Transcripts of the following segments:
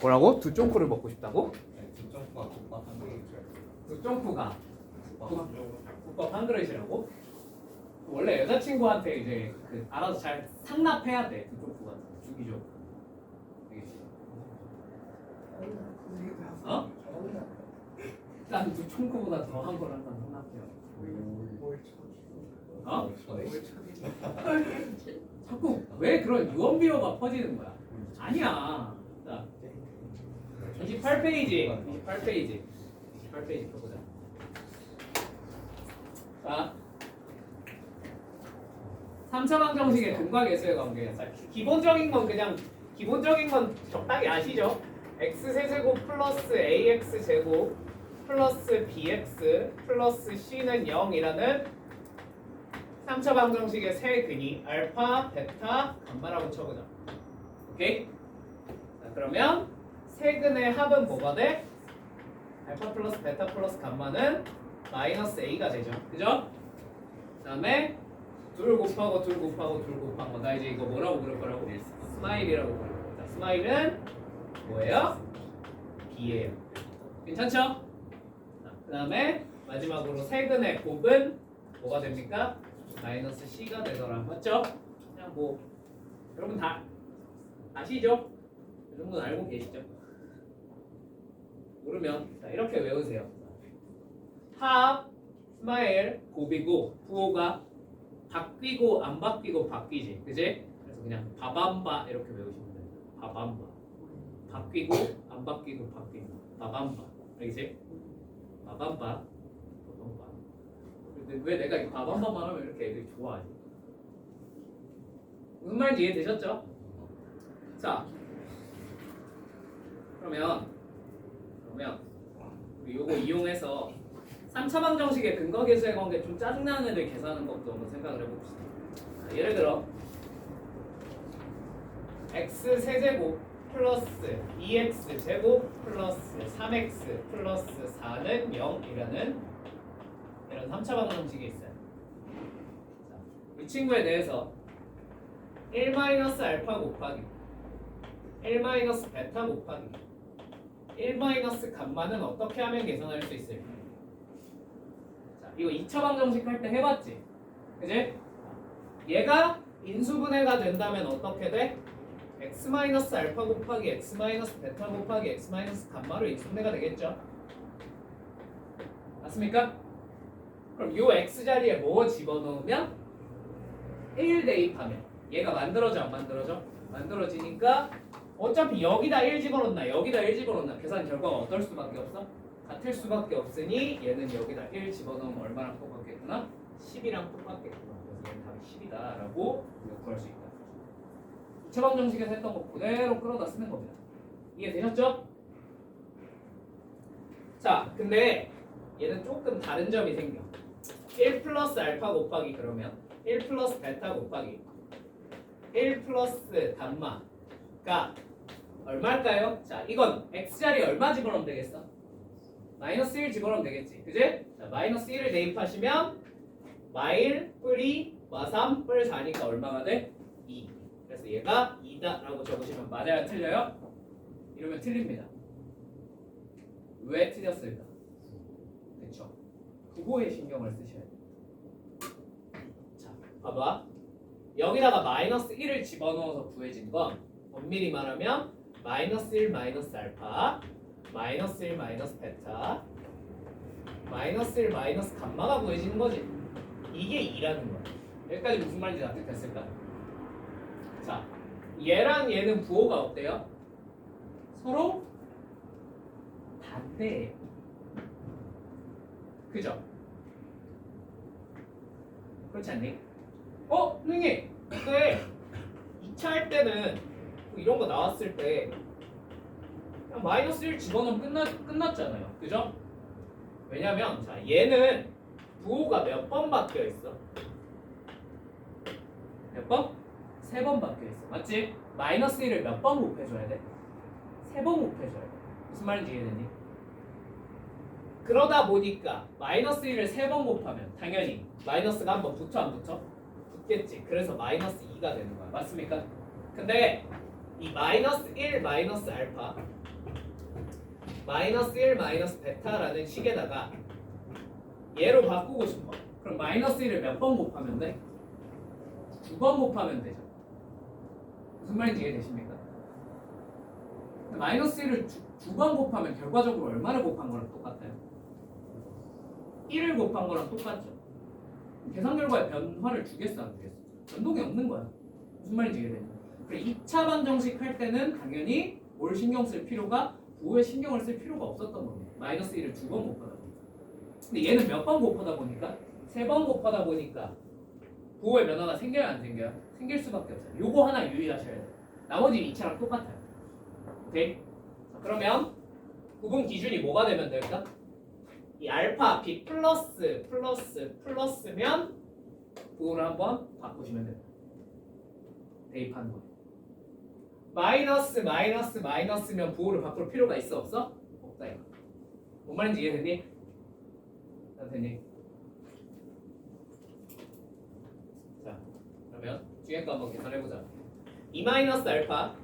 뭐라고? 두 쫑쿠를 먹고 싶다고? 두 점프가 국밥 한 그릇. 두 쫑쿠가 국밥 한 그릇. 국밥 한 그릇이라고? 원래 여자친구한테 이제 그 알아서 잘 상납해야 돼. 두 쫑쿠가 주기적으로. 알겠지? 어? 난 두 쫑쿠보다 더 한 걸 항상 상납해요. 어? 자꾸 왜 그런 유언비어가 퍼지는 거야? 아니야. 자, 28페이지. 28페이지 펴보자. 자, 3차방 정식의 근과 계수의 관계. 자, 기본적인 건 적당히 아시죠? x 세제곱 플러스 ax 제곱 플러스 bx 플러스 c는 0이라는 3차 방정식의 세 근이 알파, 베타, 감마라고 쳐보자. 오케이? 자, 그러면 세 근의 합은 뭐가 돼? 알파 플러스 베타 플러스 감마는 마이너스 a가 되죠. 그죠? 그 다음에 둘 곱하고 나 이제 이거 뭐라고 부를 거라고? 스마일이라고 부를 거예요. 자, 스마일은 뭐예요? b예요. 괜찮죠? 그 다음에 마지막으로 세 근의 곱은 뭐가 됩니까? 마이너스 c가 되더라. 맞죠? 그냥 뭐 여러분 다 아시죠? 이 정도는 알고 계시죠? 모르면 자, 이렇게 외우세요. 합 스마일 곱이고 부호가 바뀌고 안 바뀌고 바뀌지, 그지? 그래서 그냥 바밤바 이렇게 외우시면 돼요. 바밤바 바뀌고 안 바뀌고 바뀌고 바밤바, 알겠지? 바밤바. 근데 왜 내가 이 바밤바만 하면 이렇게 애들이 좋아하지? 무슨 말인지 이해되셨죠? 자, 그러면 우리 요거 이용해서 3차방 정식의 근거 계수의 관계 좀 짜증나는 애들 계산하는 것도 한번 생각을 해봅시다. 자, 예를 들어 x 세제곱 플러스 2x 제곱 플러스 3x 플러스 4는 0이라는 이런 3차방 정식이 있어요. 자, 이 친구에 대해서 1-알파 곱하기 1-베타 곱하기 1- 감마는 어떻게 하면 계산할 수 있을까? 자, 이거 2차방 정식 할 때 해봤지? 그지? 얘가 인수분해가 된다면 어떻게 돼? x-알파 곱하기 x-베타 곱하기 x-감마로 인수분해가 되겠죠? 맞습니까? 그럼 요 x 자리에 뭐 집어넣으면 1 대입하면 얘가 만들어져 안 만들어져? 만들어지니까 어차피 여기다 1 집어넣나 여기다 1 집어넣나 계산 결과가 어떨 수밖에 없어? 같을 수밖에 없으니 얘는 여기다 1 집어넣으면 얼마랑 똑같겠구나? 10이랑 똑같겠구나. 그래서 얘는 답이 10이다 라고 구할 수 있다. 2차방 정식에서 했던 거 그대로 끌어다 쓰는 겁니다. 이해되셨죠? 자, 근데 얘는 조금 다른 점이 생겨. 1+알파 곱하기 그러면 1+베타 곱하기 1+ 감마가 얼마일까요? 자, 이건 x자리에 얼마 집어넣으면 되겠어? 마이너스 1 집어넣으면 되겠지, 그지? 자, 마이너스 1을 대입하시면 마일 뿔이 마3 뿔 4니까 얼마가 돼? 2. 그래서 얘가 2다 라고 적으시면 맞아요? 틀려요? 이러면 틀립니다. 왜 틀렸을까? 그쵸? 부호에 신경을 쓰셔야 돼요. 자, 봐봐. 여기다가 마이너스 1을 집어넣어서 구해진 건 엄밀히 말하면 마이너스 1 마이너스 알파 마이너스 1 마이너스 베타 마이너스 1 마이너스 감마가 구해지는 거지. 이게 2라는 거야. 여기까지 무슨 말인지 납득됐을까? 자, 얘랑 얘는 부호가 어때요? 서로 반대예요. 그죠? 그렇지 않니? 선생님! 근데 2차 할 때는 이런 거 나왔을 때 그냥 마이너스 1 집어넣으면 끝났잖아요. 그죠? 왜냐면 자, 얘는 부호가 몇 번 바뀌어 있어? 몇 번? 3번 바뀌어 있어. 맞지? 마이너스 1을 몇 번 곱해줘야 돼? 3번 곱해줘야 돼. 무슨 말인지 이해되니? 그러다 보니까 마이너스 1을 3번 곱하면 당연히 마이너스가 한번 붙어 안 붙어? 붙겠지. 그래서 마이너스 2가 되는 거야. 맞습니까? 근데 이 마이너스 1 마이너스 알파 마이너스 1 마이너스 베타라는 식에다가 얘로 바꾸고 싶어. 그럼 마이너스 1을 몇 번 곱하면 돼? 2번 곱하면 되죠. 무슨 말인지 이해되십니까? 마이너스 1을 두 번 곱하면 결과적으로 얼마를 곱한 거랑 똑같아요? 1을 곱한 거랑 똑같죠. 계산 결과에 변화를 주겠어 안 주겠어? 변동이 없는 거야. 무슨 말인지 이해되냐? 그래 2차 방정식 할 때는 당연히 뭘 신경 쓸 필요가 부호에 신경을 쓸 필요가 없었던 겁니다. 마이너스 1을 두 번 곱하다 보니까. 근데 얘는 몇 번 곱하다 보니까 3번 곱하다 보니까 부호의 변화가 생겨요 안 생겨요? 생길 수밖에 없어요. 요거 하나 유의하셔야 돼요. 나머지 2차랑 똑같아요. 오케이? 자, 그러면 구분 기준이 뭐가 되면 될까? 이 알파 b 플러스면 부호를 한번 바꾸시면 됩니다. 대입하는 거예요. 마이너스면 부호를 바꿀 필요가 있어 없어? 없다 이거. 뭔 말인지 이해됐니? 됐니? 자 그러면 뒤에 거 한번 계산해보자. 2 마이너스 알파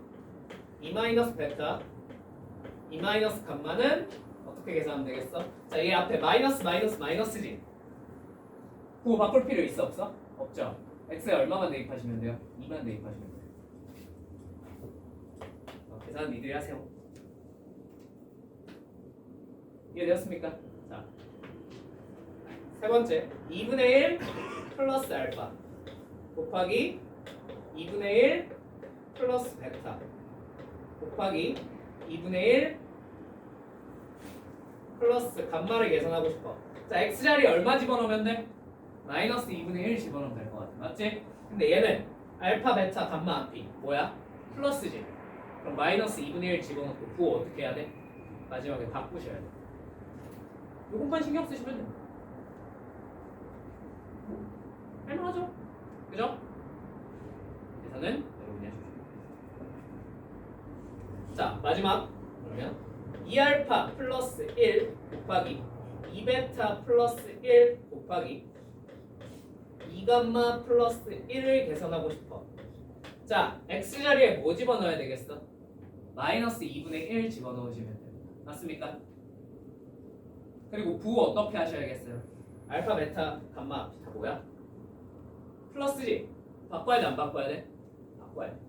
2 마이너스 베타 2 마이너스 감마는 어떻게 계산하면 되겠어? 자, 얘 앞에 마이너스지. 부호 바꿀 필요 있어 없어? 없죠. x에 얼마만 대입하시면 돼요? 2만 대입하시면 돼요. 계산 니들이 하세요. 이해되었습니까? 자, 세 번째 2분의 1 플러스 알파 곱하기 2분의 1 플러스 베타 곱하기 2분의 1 플러스 감마를 계산하고 싶어. 자, x자리에 얼마 집어넣으면 돼? 마이너스 2분의 1 집어넣으면 될 것 같아. 맞지? 근데 얘는 알파, 베타, 감마 앞이 뭐야? 플러스지. 그럼 마이너스 2분의 1 집어넣고 부호 어떻게 해야 돼? 마지막에 바꾸셔야 돼. 요것만 신경 쓰시면 돼. 할만하죠? 그죠? 계산은 여러분이 해주시면 돼요. 자, 마지막 그러면 2알파 플러스 1 곱하기 2베타 플러스 1 곱하기 2감마 플러스 1을 계산하고 싶어. 자, x자리에 뭐 집어넣어야 되겠어? 마이너스 2분의 1 집어넣으시면 됩니다. 맞습니까? 그리고 부호 어떻게 하셔야겠어요? 알파, 베타, 감마 다 뭐야? 플러스지? 바꿔야 돼 안 바꿔야 돼? 바꿔야 돼.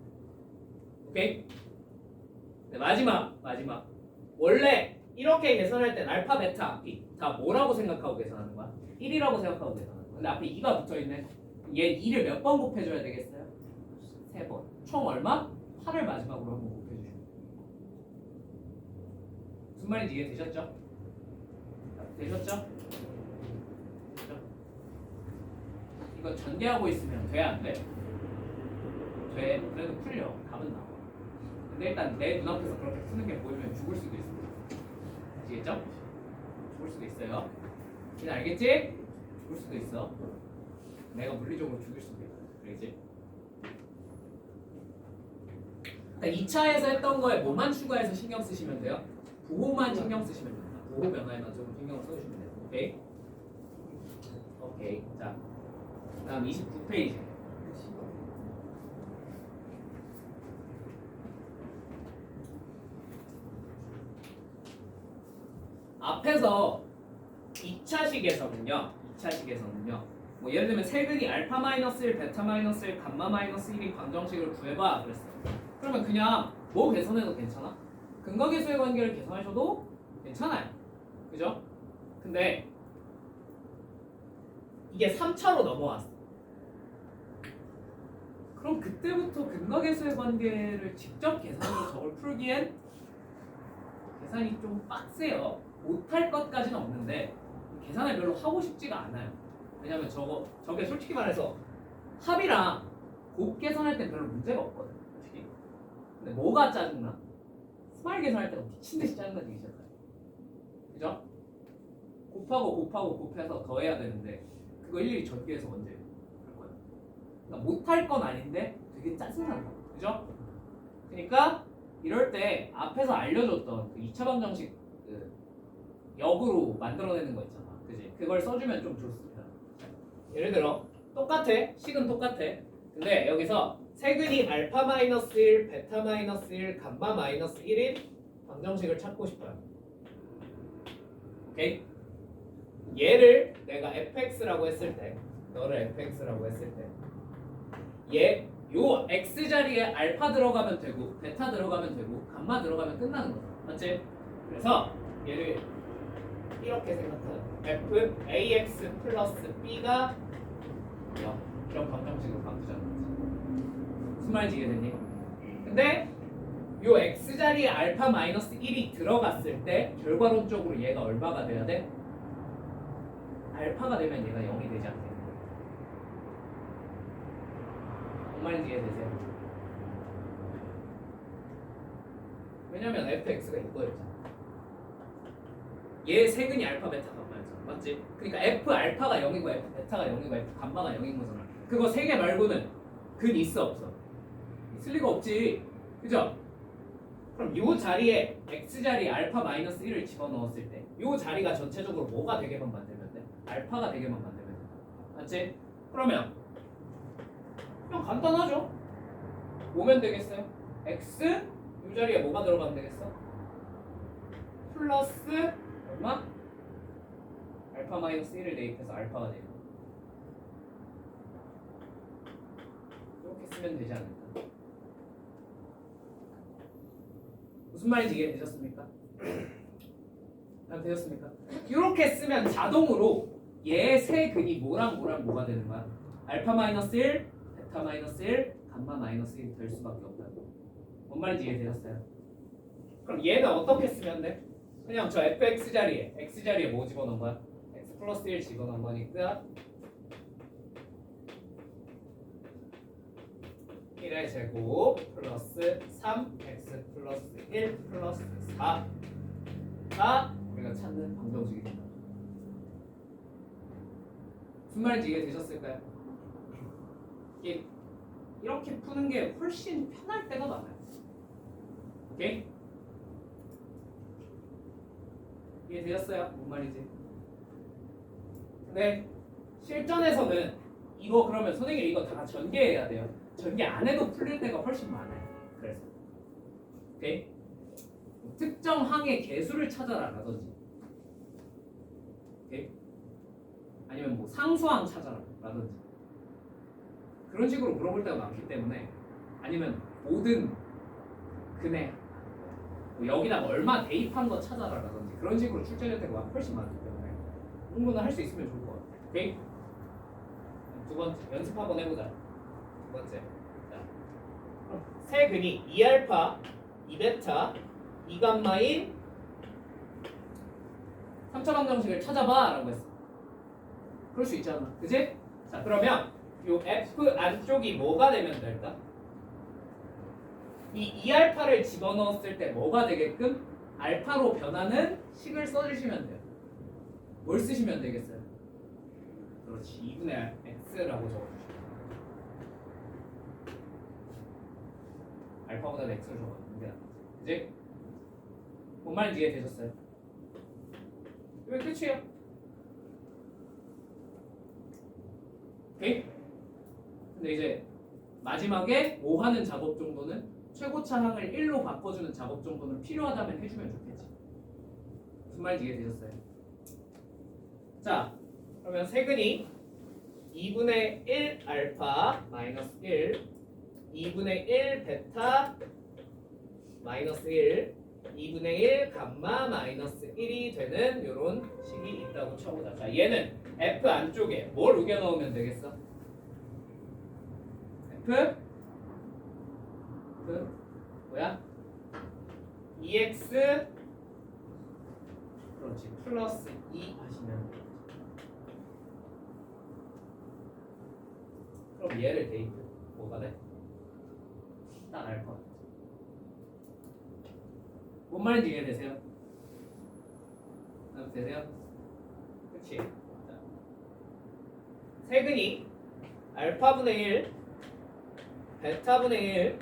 오케이? 네, 마지막 원래 이렇게 계산할 땐 알파, 베타 앞이 다 뭐라고 생각하고 계산하는 거야? 1이라고 생각하고 계산하는 거야. 근데 앞에 2가 붙어있네. 얘 2를 몇 번 곱해줘야 되겠어요? 3번. 총 얼마? 8을 마지막으로 한번 곱해주시면 돼요. 무슨 말인지 이해되셨죠? 되셨죠? 이거 전개하고 있으면 돼 안 돼? 돼. 그래도 풀려. 답은 나와. 근데 일단 내 눈앞에서 그렇게 푸는 게 보이면 죽을 수도 있어. 아시겠죠? 죽을 수도 있어요. 이제 알겠지? 죽을 수도 있어. 내가 물리적으로 죽일 수도 있어. 알겠지? 2차에서 했던 거에 뭐만 추가해서 신경 쓰시면 돼요? 부호만 신경 쓰시면 됩니다. 부호 변화에만 조금 신경을 써주시면 돼요. 오케이? 오케이. 자, 다음 29페이지. 앞에서 2차식에서는요. 뭐 예를 들면 세근이 알파 마이너스 1, 베타 마이너스 1, 감마 마이너스 1인 방정식을 구해봐 그랬어. 그러면 그냥 뭐 계산해도 괜찮아? 근거계수의 관계를 계산하셔도 괜찮아요. 그죠? 근데 이게 3차로 넘어왔어. 그럼 그때부터 근거계수의 관계를 직접 계산해서 저걸 풀기엔 계산이 좀 빡세요. 못할 것까지는 없는데 계산을 별로 하고 싶지가 않아요. 왜냐면 저게 솔직히 말해서 합이랑 곱 계산할 때 별로 문제가 없거든. 솔직히. 근데 뭐가 짜증나? 스마일 계산할 때가 미친듯이 짜증나기 시작해요. 그죠? 곱해서 더해야 되는데 그거 일일이 전개해서 언제 할 거야? 그러니까 못할 건 아닌데 되게 짜증난다. 그죠? 그러니까 이럴 때 앞에서 알려줬던 그 2차 방정식 그 역으로 만들어내는 거 있잖아. 그지? 그걸 써주면 좀 좋습니다. 예를 들어 똑같아. 식은 똑같아. 근데 여기서 세근이 알파 마이너스 1, 베타 마이너스 1, 감마 마이너스 1인 방정식을 찾고 싶어요. 오케이? 얘를 내가 fx라고 했을 때, 너를 fx라고 했을 때, 요 x 자리에 알파 들어가면 되고, 베타 들어가면 되고, 감마 들어가면 끝나는 거야. 맞지? 그래서 얘를 이렇게 생각하는 f ax 플러스 b가 0 이런 방정식으로 바꾸자는 거지. 무슨 말인지 이해됐니? 근데 요 x 자리에 알파 마이너스 1이 들어갔을 때 결과론적으로 얘가 얼마가 돼야 돼? 알파가 되면 얘가 0이 되지 않겠니? 무슨 말인지 이해되세요? 왜냐면 fx가 이거였잖아. 얘 세근이 알파 베타 감마였잖아. 맞지? 그러니까 f 알파가 0이고 f 베타가 0이고 f 감마가 0인 거잖아. 그거 세 개 말고는 근 있어 없어? 있을 리가 없지. 그죠? 그럼 요 자리에 x 자리에 알파 마이너스 1을 집어넣었을 때 요 자리가 전체적으로 뭐가 되게만 만들면 돼? 알파가 되게만 만들면 돼. 맞지? 그러면 그냥 간단하죠? 오면 되겠어요? x 요 자리에 뭐가 들어가면 되겠어? 플러스 얼마? 알파 마이너스 1을 대입해서 알파가 되고 이렇게 쓰면 되지 않을까? 무슨 말인지 이해되셨습니까? 되셨습니까? 이렇게 쓰면 자동으로 얘 세 근이 뭐랑 뭐랑 뭐가 되는 거야? 알파 마이너스 1, 베타 마이너스 1, 감마 마이너스 1이 될 수밖에 없다고. 뭔 말인지 이해되셨어요? 그럼 얘는 어떻게 쓰면 돼? 그냥 저 fx 자리에 x 자리에 뭐 집어넣은 거야? x 플러스 1 집어넣은 거니까 1의 제곱 플러스 3x 플러스 1 플러스 4가 우리가 찾는 방정식이 된다. 무슨 말인지 이해되셨을까요? 이렇게 푸는 게 훨씬 편할 때가 많아요. 오케이? 이해되셨어요? 뭔 말이지? 근데 실전에서는 이거 그러면 선생님 이거 다 전개해야 돼요. 전개 안 해도 풀릴 때가 훨씬 많아요. 그래서 오케이? 특정 항의 개수를 찾아라 라든지 오케이? 아니면 뭐 상수항 찾아라 라든지 그런 식으로 물어볼 때가 많기 때문에 아니면 모든 근에 뭐 여기다가 얼마 대입한 거 찾아라 라든지 그런 식으로 출제될 때가 훨씬 많기 때문에 그런 거는 할 수 있으면 좋을 것 같아요. 오케이? 두 번째 연습 한번 해보자. 두 번째 자, 그럼 세 근이 2알파, 2베타, 2감마인 3차 방정식을 찾아봐 라고 했어. 그럴 수 있잖아. 그치? 자 그러면 요 F 안쪽이 뭐가 되면 될까? 이 2알파를 집어넣었을 때 뭐가 되게끔 알파로 변하는 식을 써주시면 돼요. 뭘 쓰시면 되겠어요? 그렇지 2분의 x라고 적어주시면 알파보다 x를 적어주는 게 낫지. 그치? 뭔 말인지 이해되셨어요? 이거 끝이에요. 오케이? 근데 이제 마지막에 뭐 하는 작업 정도는 최고차 항을 1로 바꿔주는 작업 정도는 필요하다면 해주면 좋겠지. 무슨 말인지 이해되셨어요? 자 그러면 세근이 2분의 1 알파 마이너스 1 2분의 1 베타 마이너스 1 2분의 1 감마 마이너스 1이 되는 이런 식이 있다고 쳐보자. 자 얘는 F 안쪽에 뭘 우겨 넣으면 되겠어? F 뭐야? 2x 그렇지 플러스 2 하시면 돼. 그럼 얘를 대입해 뭐가 돼? 딱 알파. 뭔 말인지 이해되세요? 되세요? 그치? 자. 세근이 알파분의 1 베타분의 1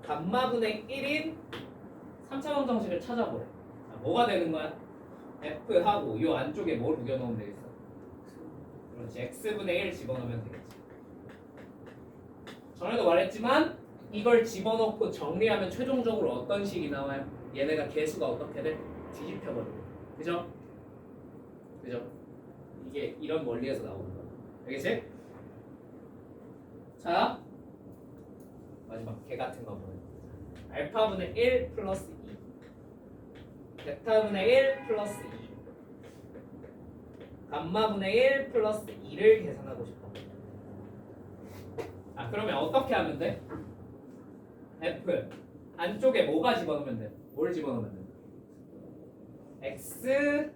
감마분의 1인 3차 방정식을 찾아보래. 자, 뭐가 되는 거야? F하고 이 안쪽에 뭘 우겨넣으면 되겠어? 그렇지 X분의 1 집어넣으면 되겠지. 전에도 말했지만 이걸 집어넣고 정리하면 최종적으로 어떤 식이 나와요? 얘네가 개수가 어떻게 돼? 뒤집혀버리고 그죠? 그죠? 이게 이런 원리에서 나오는 거야. 알겠지? 자, 마지막 개 같은 거 보면 알파분의 1 플러스 2 베타분의 1 플러스 2 감마분의 1 플러스 2를 계산하고 싶어. 아, 그러면 어떻게 하면 돼? F 안쪽에 뭐가 집어넣으면 돼? 뭘 집어넣으면 돼? X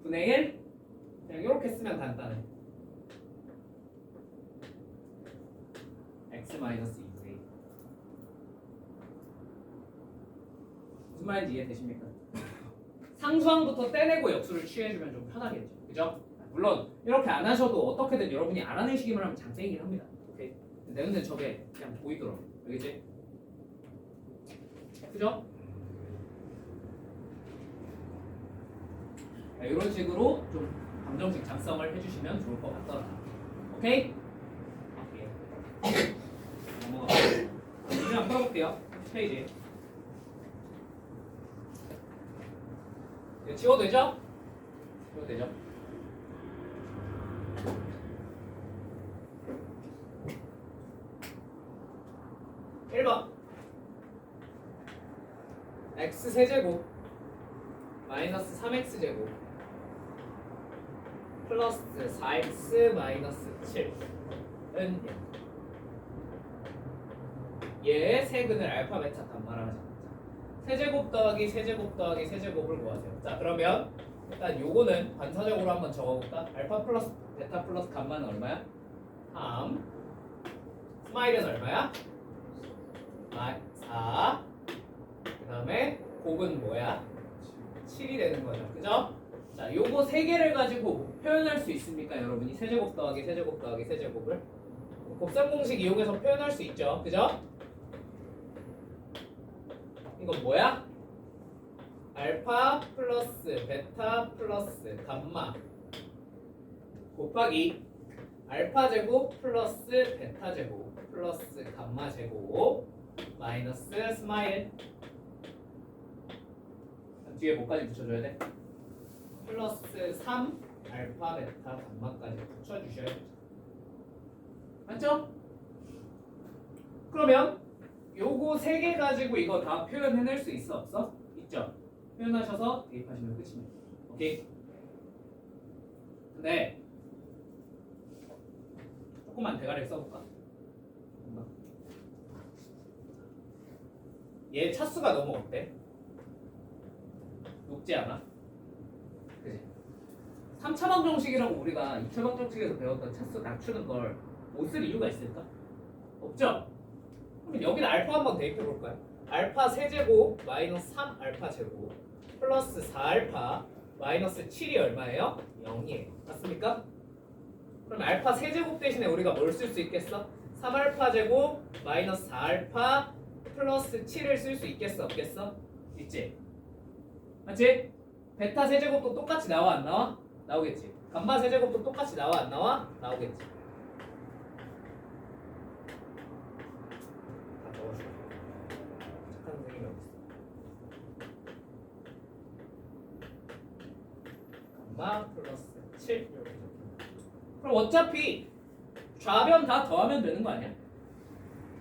분의 1? 그냥 이렇게 쓰면 간단해. X 마이너스 2분의 1. 무슨 말인지 이해되십니까? 상수항부터 떼내고 역수를 취해주면 좀 편하겠죠. 그죠? 물론 이렇게 안 하셔도 어떻게든 여러분이 알아내시기만 하면 장땡이긴 합니다. 오케이? 내 눈엔 저게 그냥 보이더라고. 알겠지? 그죠? 자, 이런 식으로 좀 감정식 작성을 해주시면 좋을 것 같더라. 오케이? 오케이. 넘어가. 이제 한번 풀어볼게요. 페이지. 이거 지워도 되죠? 지워도 되죠? (1번) x 세제곱 마이너스 3x 제곱 플러스 4x 마이너스 7은 얘의 세근을 알파 베타 감마라 하자. 세제곱 더하기 세제곱 더하기 세제곱을 구하세요. 자, 그러면 일단 요거는 반사적으로 한번 적어볼까? 알파 플러스 베타 플러스 감마는 얼마야? 3 스마일은 얼마야? 4 그 다음에 곱은 뭐야? 7이 되는 거죠. 그죠? 자, 요거 세 개를 가지고 표현할 수 있습니까? 여러분이 세제곱 더하기 세제곱 더하기 세제곱을 곱셈 공식 이용해서 표현할 수 있죠. 그죠? 이건 뭐야? 알파 플러스 베타 플러스 감마 곱하기 알파 제곱 플러스 베타 제곱 플러스 감마 제곱 마이너스 스마일 뒤에 뭐까지 붙여줘야 돼? 플러스 3 알파 베타 감마까지 붙여주셔야 되죠. 맞죠? 그러면 요거 세 개 가지고 이거 다 표현해낼 수 있어 없어? 있죠? 표현하셔서 대입하시면 끝입니다. 오케이? 근데 조금만 대가리를 써볼까? 얘 차수가 너무 어때? 높지 않아? 그지? 3차 방정식이라고 우리가 2차 방정식에서 배웠던 차수 낮추는 걸 못 쓸 이유가 있을까? 없죠? 그럼 여기는 알파 한번 대입해 볼까요? 알파 세제곱 마이너스 3 알파 제곱 플러스 4알파 마이너스 7이 얼마예요? 0이에요. 맞습니까? 그럼 알파 세제곱 대신에 우리가 뭘 쓸 수 있겠어? 3알파 제곱 마이너스 4알파 플러스 7을 쓸 수 있겠어? 없겠어? 있지? 맞지? 베타 세제곱도 똑같이 나와 안 나와? 나오겠지. 감마 세제곱도 똑같이 나와 안 나와? 나오겠지. 다 적어줘. 착한 선생님이 어디 있어? 감마 플러스 7 이렇게 적혀. 그럼 어차피 좌변 다 더하면 되는 거 아니야?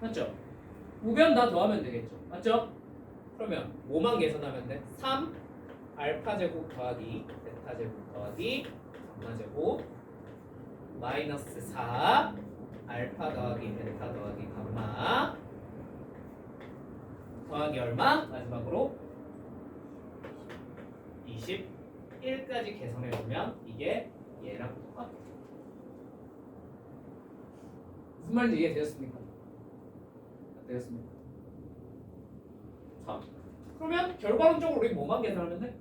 맞죠? 우변 다 더하면 되겠죠. 맞죠? 그러면 뭐만 계산하면 돼? 3 알파 제곱 더하기 베타 제곱 더하기 감마 제곱 마이너스 4 알파 더하기 베타 더하기 감마 더하기 얼마? 마지막으로 21까지 계산해보면 이게 얘랑 똑같아. 무슨 말인지 이해되셨습니까? 되었습니다. 자, 그러면 결과론적으로 우리 뭐만 계산하면 돼?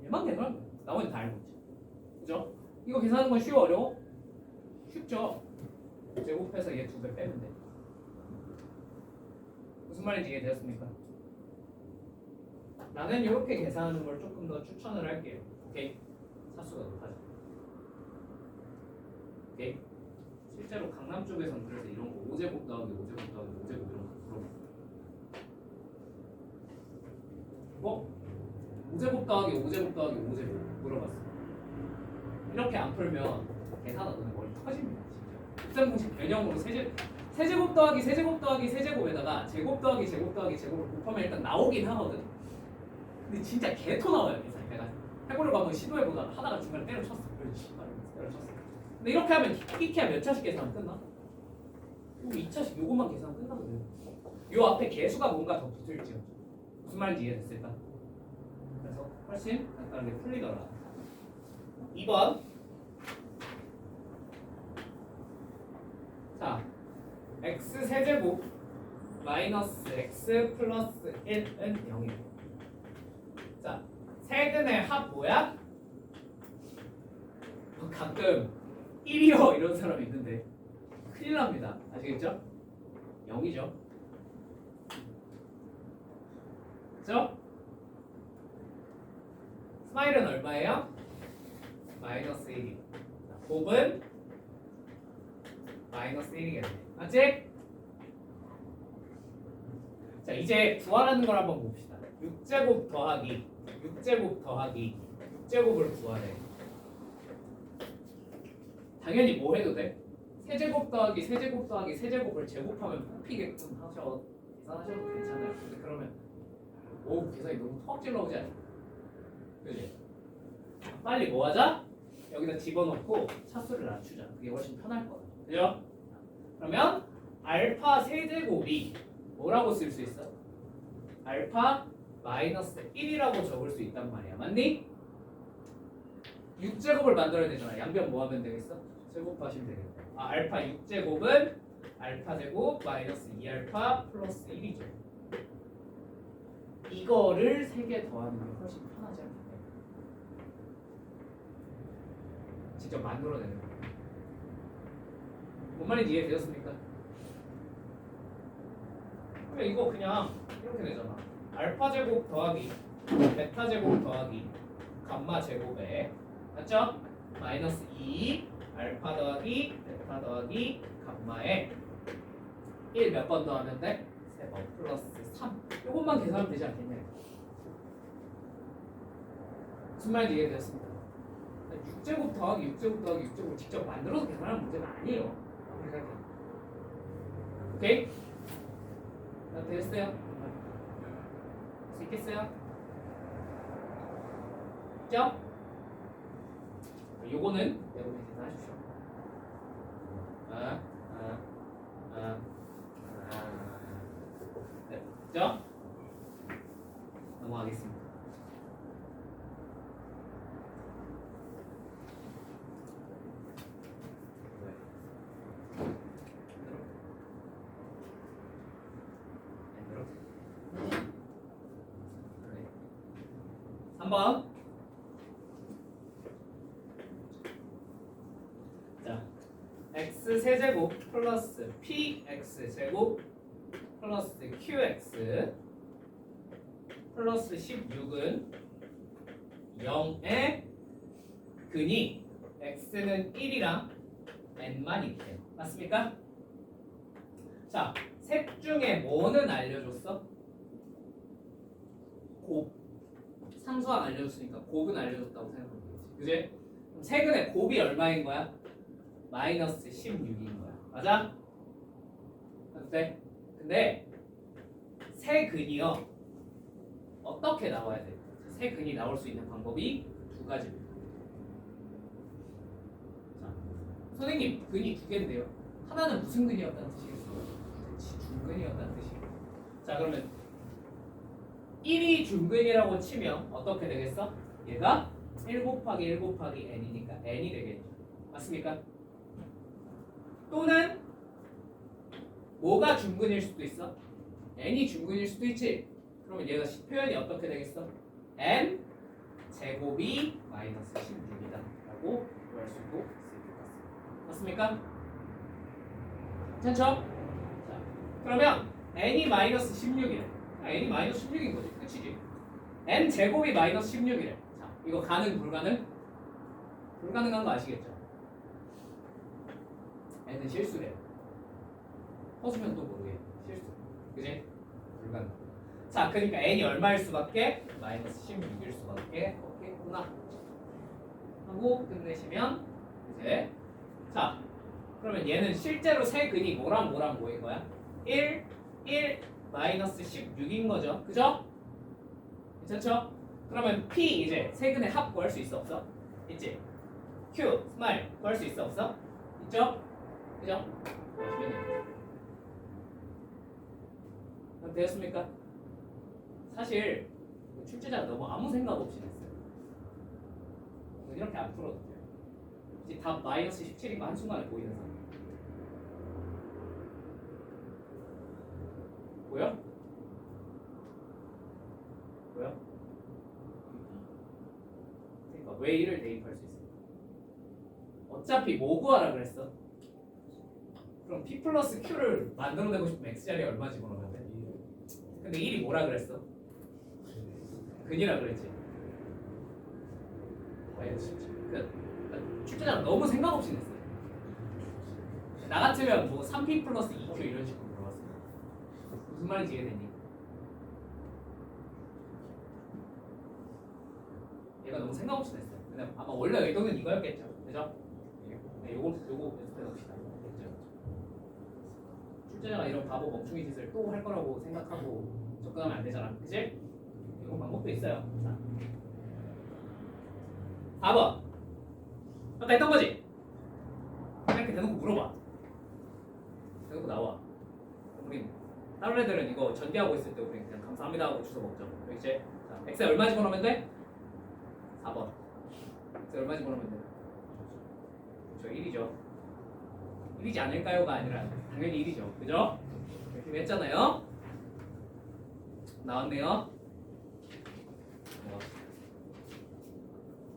얘만 계산하면 돼. 나머지 다 알고 있지. 그죠? 이거 계산하는 건 쉬워 어려워? 쉽죠? 제곱해서 얘 2배 빼면 돼. 무슨 말인지 이해되었습니까? 나는 이렇게 계산하는 걸 조금 더 추천을 할게요. 오케이? 사수가 높아져. 오케이? 실제로 강남 쪽에서는 그래서 이런 거 5제곱 더하기 5제곱 더하기 5제곱 이런 거 물어봤어요. 뭐? 5제곱 더하기 5제곱 더하기 5제곱 물어봤어. 이렇게 안 풀면 계산하다 보면 머리 터집니다. 진짜. 곱셈공식 변형으로 세제곱 더하기 세제곱 더하기 세제곱에다가 제곱 더하기 제곱 더하기 제곱을 곱하면 일단 나오긴 하거든. 근데 진짜 개토 나와요. 계산. 내가 해보려고 한번 시도해보다가 하다가 중간에 때려쳤어. 때려쳤어. 근데 이렇게 하면 키키야 몇 차씩 계산하면 끝나? 요 2차씩 요것만 계산하면 끝나거든. 요 앞에 개수가 뭔가 더 붙을지요. 무슨 말인지 이해됐을까? 그래서 훨씬 간단하게 풀리더라. 2번. 자, x 세제곱 마이너스 x 플러스 1은 0이에요. 자, 세근의 합 뭐야? 가끔 1이요 이런 사람이 있는데 큰일 납니다. 아시겠죠? 0이죠. 그죠? 스마일은 얼마예요? 마이너스 1이. 곱은 마이너스 1이겠네. 맞지? 자, 이제 구하라는 걸 한번 봅시다. 6제곱 더하기 6제곱 더하기 6제곱을 구하래. 당연히 뭐 해도 돼? 세제곱 더하기 세제곱 더하기 세제곱을 제곱하면 뽑히게끔 계산하셔도 괜찮아요. 근데 그러면 오 계산이 너무 턱질러 오지 않아? 그지? 빨리 뭐 하자? 여기다 집어넣고 차수를 낮추자. 그게 훨씬 편할 거야. 그죠? 그러면 알파 세제곱이 뭐라고 쓸 수 있어? 알파 마이너스 1이라고 적을 수 있단 말이야. 맞니? 6제곱을 만들어야 되잖아. 양변 뭐 하면 되겠어? 제곱하시면 되겠다. 알파 6제곱은 알파 제곱 마이너스 2알파 플러스 1이죠. 이거를 3개 더하는 게 훨씬 편하지 않겠냐? 직접 만들어내는 거. 뭔 말인지 이해되셨습니까? 그러면 이거 그냥 이렇게 되잖아. 알파 제곱 더하기 베타 제곱 더하기 감마 제곱에 맞죠? 마이너스 2 알파 더하기 베타 더하기 감마에 1 몇 번 더하면 돼? 3번 플러스 3. 이것만 계산하면 되지 않겠냐? 무슨 말인지 이해되셨습니까? 6제곱 더하기 6제곱 더하기 6제곱을 직접 만들어서 계산하는 문제는 아니에요. 아무리 생각해도. 오케이? 자, 됐어요? 할 수 있겠어요? 됐죠? 요거는 여러분이 계산하십시오. 네, 됐죠? 넘어가겠습니다. 한번 자 x 세제곱 플러스 px 제곱 플러스 qx 플러스 16은 0의 근이 x는 1이랑 n만 있대요. 맞습니까? 자, 셋 중에 뭐는 알려줬어? 곱. 상수항 알려줬으니까 곱은 알려줬다고 생각하면 되지. 그지? 그럼 세근의 곱이 얼마인 거야? 마이너스 16인 거야. 맞아? 어때? 근데 세근이요 어떻게 나와야 돼? 세근이 나올 수 있는 방법이 두 가지입니다. 자, 선생님 근이 두 개인데요. 하나는 무슨 근이었다는 뜻이겠어요? 그렇지, 중근이었다는 뜻이에요. 자, 그러면 1이 중근이라고 치면 어떻게 되겠어? 얘가 1 곱하기 1 곱하기 n이니까 n이 되겠죠. 맞습니까? 또는 뭐가 중근일 수도 있어? n이 중근일 수도 있지. 그러면 얘가 표현이 어떻게 되겠어? n 제곱이 마이너스 16이다 라고 구할 수도 있을 것 같습니다. 맞습니까? 괜찮죠? 자, 그러면 n이 마이너스 16이래. n이 마이너스 16인 거지. 끝이지. n 제곱이 마이너스 16이래. 자, 이거 가능 불가능? 불가능한 거 아시겠죠? n은 실수래요. 허수면 또 모르게 실수. 그지? 불가능. 자, 그러니까 n이 얼마일 수밖에? 마이너스 16일 수밖에 없겠구나. 하고 끝내시면 이제 자 그러면 얘는 실제로 세 근이 뭐랑 뭐인 거야? 1, 1, 마이너스 16인 거죠. 그죠? 괜찮죠? 그러면 P 이제 세 근의 합 구할 수 있어 없어? 있지? Q, 스마일 구할 수 있어 없어? 있죠? 그죠? 그럼 되었습니까? 사실 출제자가 너무 아무 생각 없이 냈어요. 이렇게 안 풀어도 돼요. 이제 답 마이너스 17인 거 한순간에 보이는 상태. 보여? 보여? 그러니까 왜 1을 대입할 수 있어? 어차피 뭐 구하라 그랬어? 그럼 P 플러스 Q를 만들어내고 싶으면 X자리에 얼마 집어넣으면 돼? 근데 1이 뭐라 그랬어? 근이라 그랬지. 출제자가 너무 생각 없이 냈어요. 나 같으면 뭐 3P 플러스 2Q 이런 식으로 물어봤어. 무슨 말인지 이해되니? 얘가 너무 생각 없이 냈어요. 근데 아마 원래 의도는 이거였겠죠. 그죠? 네, 요거 연습해 봅시다. 됐죠? 출제자가 이런 바보 멍충이 짓을 또 할 거라고 생각하고 접근하면 안 되잖아. 그치? 이런 방법도 있어요. 자. 4번. 아까 했던 거지? 이렇게 대놓고 물어봐. 대놓고 나와. 우린 다른 애들은 이거 전개하고 있을 때 우린 그냥 감사합니다 하고 주워 먹죠. 이제 자, x 얼마 집어넣으면 돼? 4번. x 얼마 집어넣으면 돼? 그렇죠. 1이죠. 1이지 않을까요가 아니라 당연히 1이죠. 그죠? 열심히 했잖아요. 나왔네요.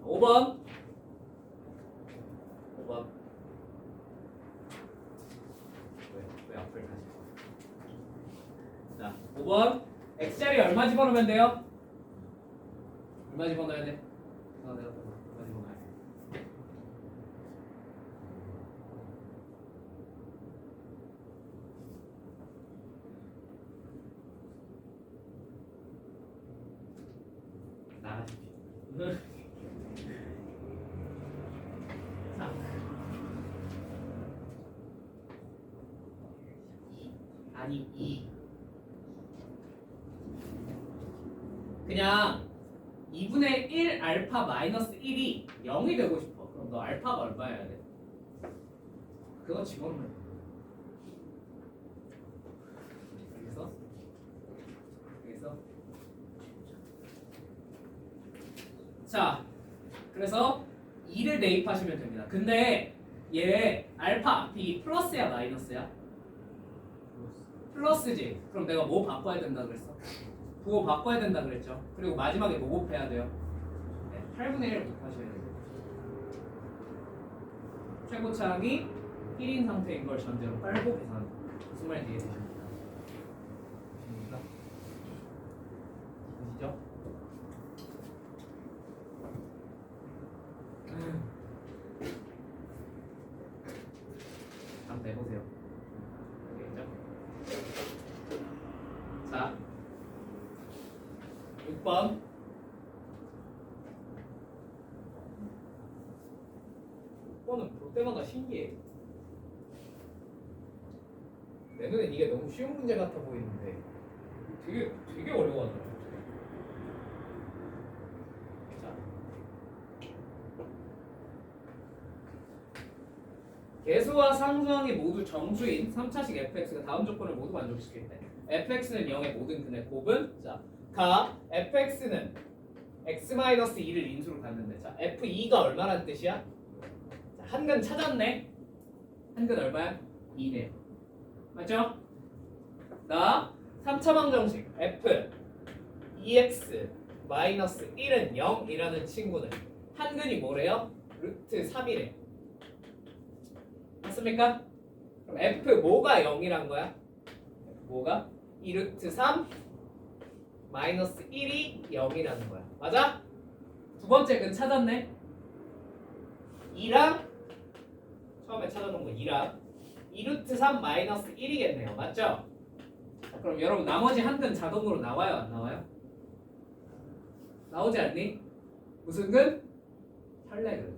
5번. 5번. 왜 앞을 다시? 자, 5번. x자리 얼마 집어넣으면 돼요? 얼마 집어넣어야 돼? 얼마 집어넣어야 돼? 나가십시오. 아니 2 그냥 2분의 1 알파 마이너스 1이 0이 되고 싶어. 그럼 너 알파가 얼마여야 돼? 그거 집어넣으면 돼. 여기서 자 그래서 2를 대입하시면 됩니다. 근데 얘 알파 B 플러스야 마이너스야? 플러스지. 그럼 내가 뭐 바꿔야 된다 그랬어? 부호 바꿔야 된다 그랬죠. 그리고 마지막에 뭐 곱해야 돼요? 네, 8분의 1 곱하셔야 돼요. 최고차항이 1인 상태인 걸 전제로 깔고 계산. 무슨 말인지 이해되십니까? 보시죠. 한번 내보세요. 알겠죠? 자, 6번. 번은 볼 때마다 신기해. 내 눈엔 이게 너무 쉬운 문제 같아 보이는데 되게 어려워하더라고. 자, 개수와 상수항이 모두 정수인 3차식 fx가 다음 조건을 모두 만족시킬 때 fx는 0의 모든 근의 곱은 자, 가 fx는 x-2를 인수로 갖는데 자, f2가 얼마란 뜻이야? 자, 한근 찾았네. 한근 얼마야? 2네. 맞죠? 나 3차방 정식 f 2x 마이너스 1은 0이라는 친구는 한근이 뭐래요? 루트 3이래. 맞습니까? 그럼 f 뭐가 0이란 거야? 뭐가? 2 루트 3 마이너스 1이 0이라는 거야. 맞아? 두 번째 근 찾았네. 2랑 처음에 찾아놓은 거 2랑 2 루트 3 마이너스 1이겠네요. 맞죠? 그럼 여러분 나머지 한 근 자동으로 나와요? 안 나와요? 나오지 않니? 무슨 근? 혈내근.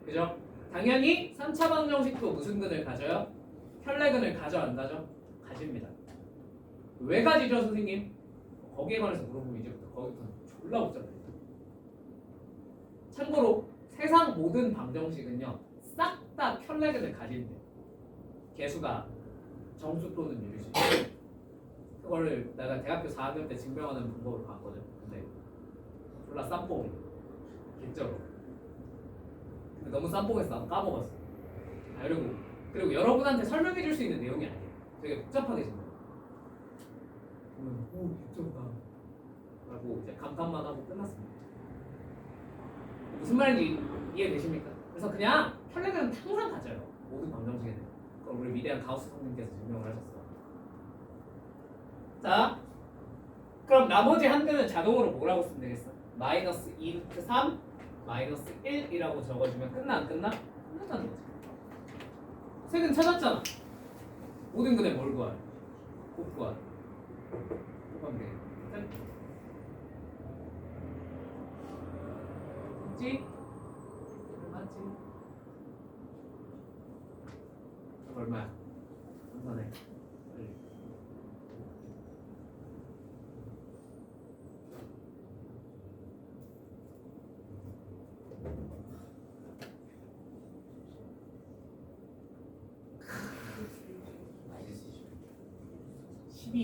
그죠? 당연히 3차 방정식도 무슨 근을 가져요? 혈내근을 가져 안 가져? 가집니다. 왜 가지죠 선생님? 거기에 관해서 물어보면 이제부터 거기부터 졸라 복잡해요. 참고로 세상 모든 방정식은요 싹 다 혈내근을 가진대요. 개수가 정수 또는 유리수. 그거를 내가 대학교 4학년 때 증명하는 방법을 봤거든. 근데 졸라 쌈뽕이 개쩔어. 근데 너무 쌈뽕해서 나도 까먹었어. 그리고 여러분한테 설명해 줄 수 있는 내용이 아니에요. 되게 복잡하게 생겨요. 오 개쩔다 라고 이제 감탄만 하고 끝났습니다. 무슨 말인지 이해되십니까? 그래서 그냥 혈내근은 항상 가져요. 모든 방정식에는. 그걸 우리 위대한 가우스 성님께서 증명을 하셨어. 자, 그럼 나머지 한 근은 자동으로 뭐라고 쓰면 되겠어? 마이너스 2루트 3 마이너스 1이라고 적어주면 끝나 안 끝나? 끝났다는 거지. 세근 찾았잖아. 모든 근에 뭘 구할? 곱 구할. 곱하면 되겠네. 맞지? 맞지? 얼마야? 감사네. 빨리.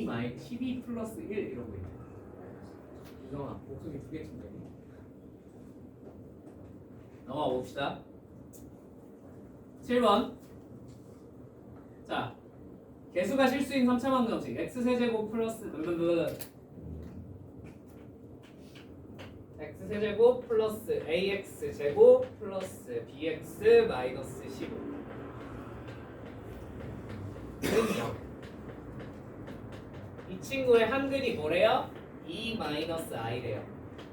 마이 12 플러스 1 이러고 있네. 유정아 목소리 두 개 친다. 넘어가 봅시다. 7번. 자, 개수가 실수인 3차 방정식 x세제곱 플러스 x세제곱 플러스 ax제곱 플러스 bx 마이너스 15 는요. 이 친구의 한근이 뭐래요? 2-i래요.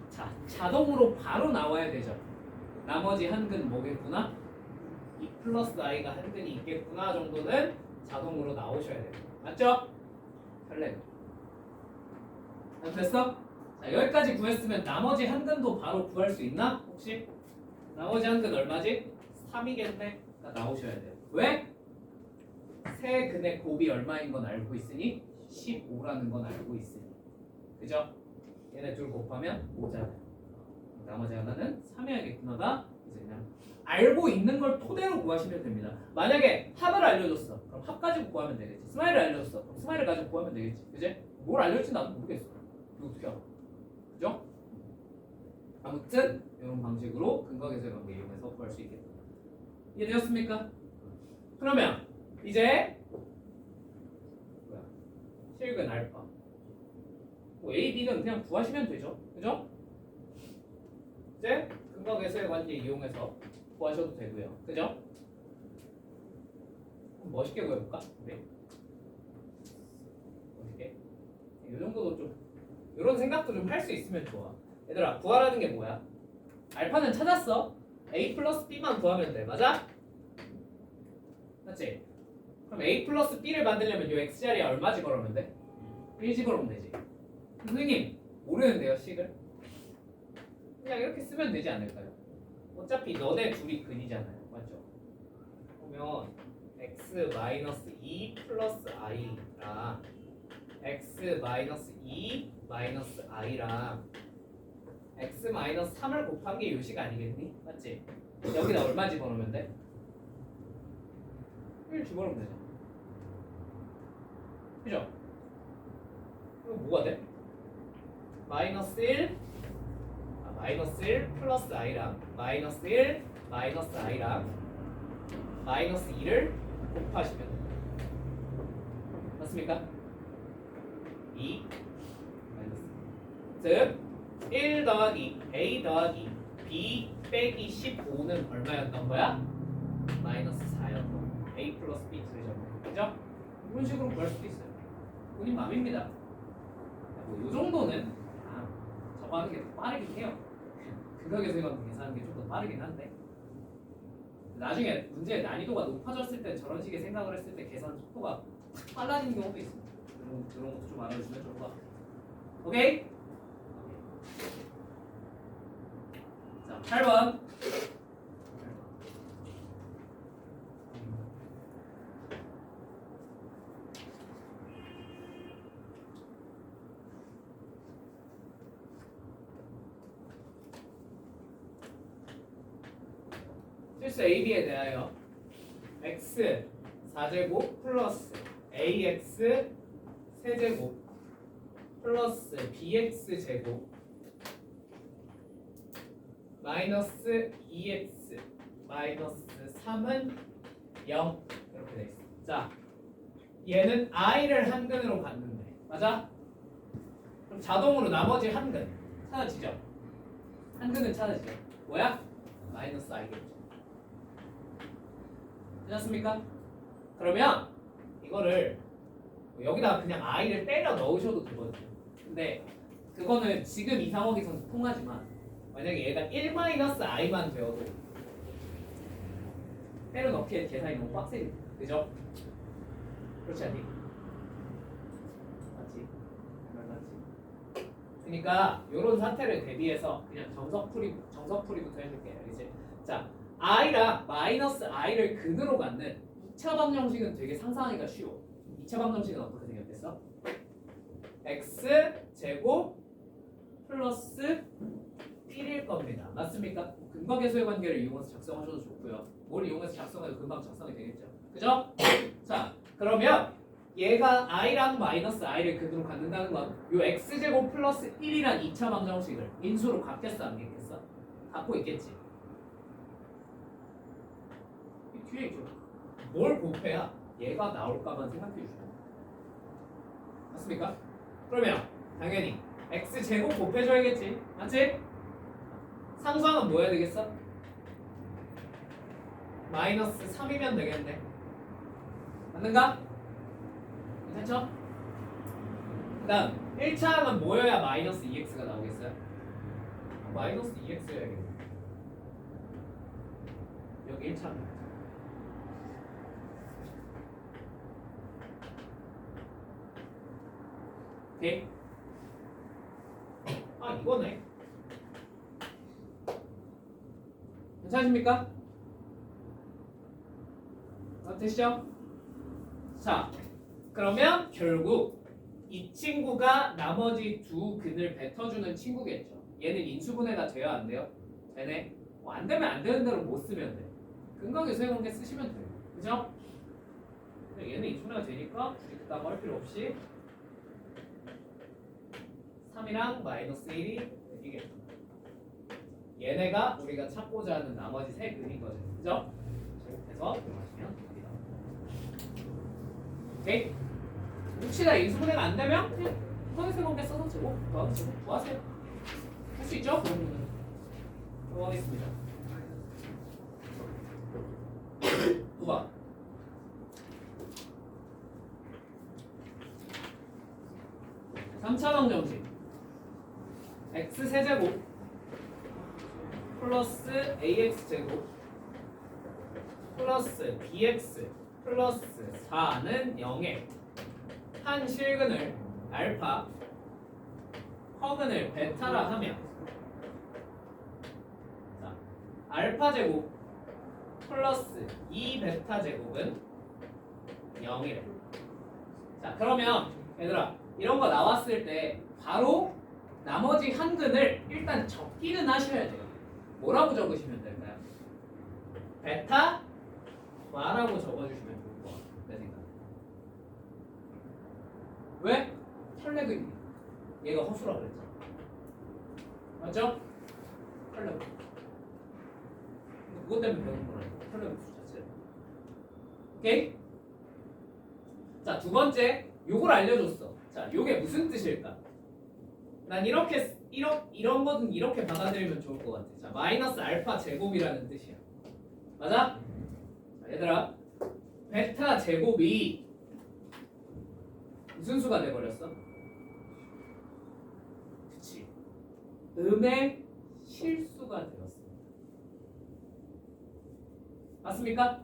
자, 자동으로 바로 나와야 되죠. 나머지 한근 뭐겠구나? 2 플러스 i가 한근이 있겠구나 정도는 자동으로 나오셔야 돼요. 맞죠? 설레고. 됐어? 자, 여기까지 구했으면 나머지 한근도 바로 구할 수 있나? 혹시? 나머지 한근 얼마지? 3이겠네? 나오셔야 돼요. 왜? 세 근의 곱이 얼마인 건 알고 있으니 15라는 건 알고 있으니. 그죠? 얘네 둘 곱하면 5잖아요. 나머지 하나는 3이야겠구나가 이제 그냥 알고 있는 걸 토대로 구하시면 됩니다. 만약에 합을 알려줬어. 그럼 합 가지고 구하면 되겠지. 스마일을 알려줬어. 그럼 스마일을 가지고 구하면 되겠지. 그지? 뭘 알려줄지 나도 모르겠어. 이거 어떻게 알아? 그죠? 아무튼 이런 방식으로 근거계수의 관계 이용해서 구할 수 있겠다. 이해되었습니까? 그러면 이제 실근 알파 뭐 A, B는 그냥 구하시면 되죠. 그죠? 이제 근거계수의 관계 이용해서 구하셔도 되고요. 그죠? 멋있게 구해볼까? 우리 멋있게 이 정도도 좀 이런 생각도 좀 할 수 있으면 좋아. 얘들아 구하라는 게 뭐야? 알파는 찾았어. A 플러스 B만 구하면 돼. 맞아? 맞지? 그럼 A 플러스 B를 만들려면 이 X자리에 얼마 집어넣으면 돼? 1 집어넣으면 되지. 선생님 모르는데요 식을? 그냥 이렇게 쓰면 되지 않을까요? 어차피 너네 둘이 근이잖아요. 맞죠? 그러면 x-2 플러스 i랑 x-2 마이너스 i랑 x-3을 곱한 게 요식 아니겠니? 맞지? 여기다 얼마 집어넣으면 돼? 1 집어넣으면 되죠. 그죠? 그럼 뭐가 돼? 마이너스 1 플러스 i랑 마이너스 1 마이너스 i랑 마이너스 2를 곱하시면 됩니다. 맞습니까? 2 마이너스 즉 1 더하기 a 더하기 b 빼기 15는 얼마였던 거야? 마이너스 4였던 거야. a 플러스 b 들으셨나요? 그죠? 이런 식으로 구할 수도 있어요. 본인 맘입니다. 뭐 이 정도는 저거 하는 게 더 빠르긴 해요. 근거계수만 계산하는 게 좀 더 빠르긴 한데 나중에 문제의 난이도가 높아졌을 때 저런 식의 생각을 했을 때 계산 속도가 탁 빨라지는 경우도 있습니다. 그런 것도 좀 알아주시면 좋을 것 같아요. 오케이? 자, 8번. 실수 AB에 대하여 x 4제곱 플러스 ax 세제곱 플러스 bx 제곱 마이너스 2x 마이너스 3은 0 이렇게 돼 있어. 자, 얘는 i를 한근으로 갖는데, 맞아? 그럼 자동으로 나머지 한근 찾아지죠? 한근은 찾아지죠? 뭐야? 마이너스 i겠죠. 괜찮습니까? 그러면 이거를 여기다가 그냥 i를 때려 넣으셔도 되거든요. 근데 그거는 지금 이 상황에서는 통하지만 만약에 얘가 1-i만 되어도 때려 넣기에 계산이 너무 빡세게, 그죠? 그렇지 않니? 맞지? 맞지? 그러니까 이런 사태를 대비해서 그냥 정석풀이부터 해줄게요. 이제 자, i랑 마이너스 i를 근으로 갖는 2차 방정식은 되게 상상하기가 쉬워. 2차 방정식은 어떻게 생겼겠어? x 제곱 플러스 1일 겁니다. 맞습니까? 근각계수의 관계를 이용해서 작성하셔도 좋고요. 뭘 이용해서 작성해도 금방 작성이 되겠죠. 그죠? 자, 그러면 얘가 i랑 마이너스 i를 근으로 갖는다는 건 요 x제곱 플러스 1이란 2차 방정식을 인수로 갖겠어 안 갖겠어? 갖고 있겠지. 이 뒤에 있죠. 뭘 곱해야 얘가 나올까만 생각해 주시면 맞습니까? 그러면 당연히 x제곱 곱해줘야겠지. 맞지? 상수항은 뭐 해야 되겠어? 마이너스 3이면 되겠네. 맞는가? 괜찮죠? 그 다음 1차 항은 뭐여야 마이너스 2x가 나오겠어요? 마이너스 2x여야겠네. 여기 1차 항 오케이? 아 이거네. 괜찮으십니까? 되시죠? 자, 그러면 결국 이 친구가 나머지 두 근을 뱉어주는 친구겠죠. 얘는 인수분해가 돼야 안 돼요? 되네. 뭐 안 되면 안 되는 대로 못 쓰면 돼. 근각계수의 관계 쓰시면 돼요. 그죠? 근데 얘는 인수분해가 되니까 굳이 그따고 할 필요 없이 3이랑 마이너스 1이 이게 얘네가 우리가 찾고자 하는 나머지 세 근인 거죠. 그죠? 제곱해서 들어가시면 됩니다. 오케이? 혹시나 인수분해가 안 되면 그냥 근각계수의 관계 써서 제곱 더하기 제곱 구하세요. 할 수 있죠? 들어가겠습니다. 9번 3차 방정식 x 세제곱 플러스 ax 제곱 플러스 bx 플러스 4는 0에 한 실근을 알파 허근을 베타라 하면 자, 알파 제곱 플러스 2 베타 제곱은 0이래. 자, 그러면 얘들아 이런 거 나왔을 때 바로 나머지 한 근을 일단 적기는 하셔야 돼요. 뭐라고 적으시면 될까요? 베타 마라고 적어주시면 좋을 것 같아요. 내 생각. 왜? 혈내근이 얘가 허수라 그랬잖아. 맞죠? 혈내근. 그것 때문에 배운 거라니까. 혈내근 자체. 오케이? 자, 두 번째 요걸 알려줬어. 자, 요게 무슨 뜻일까? 난 이런 거는 이렇게 받아들이면 좋을 것 같아. 자, 마이너스 알파 제곱이라는 뜻이야. 맞아? 자, 얘들아, 베타 제곱이 무슨 수가 돼버렸어? 그치. 음의 실수가 되었어. 맞습니까?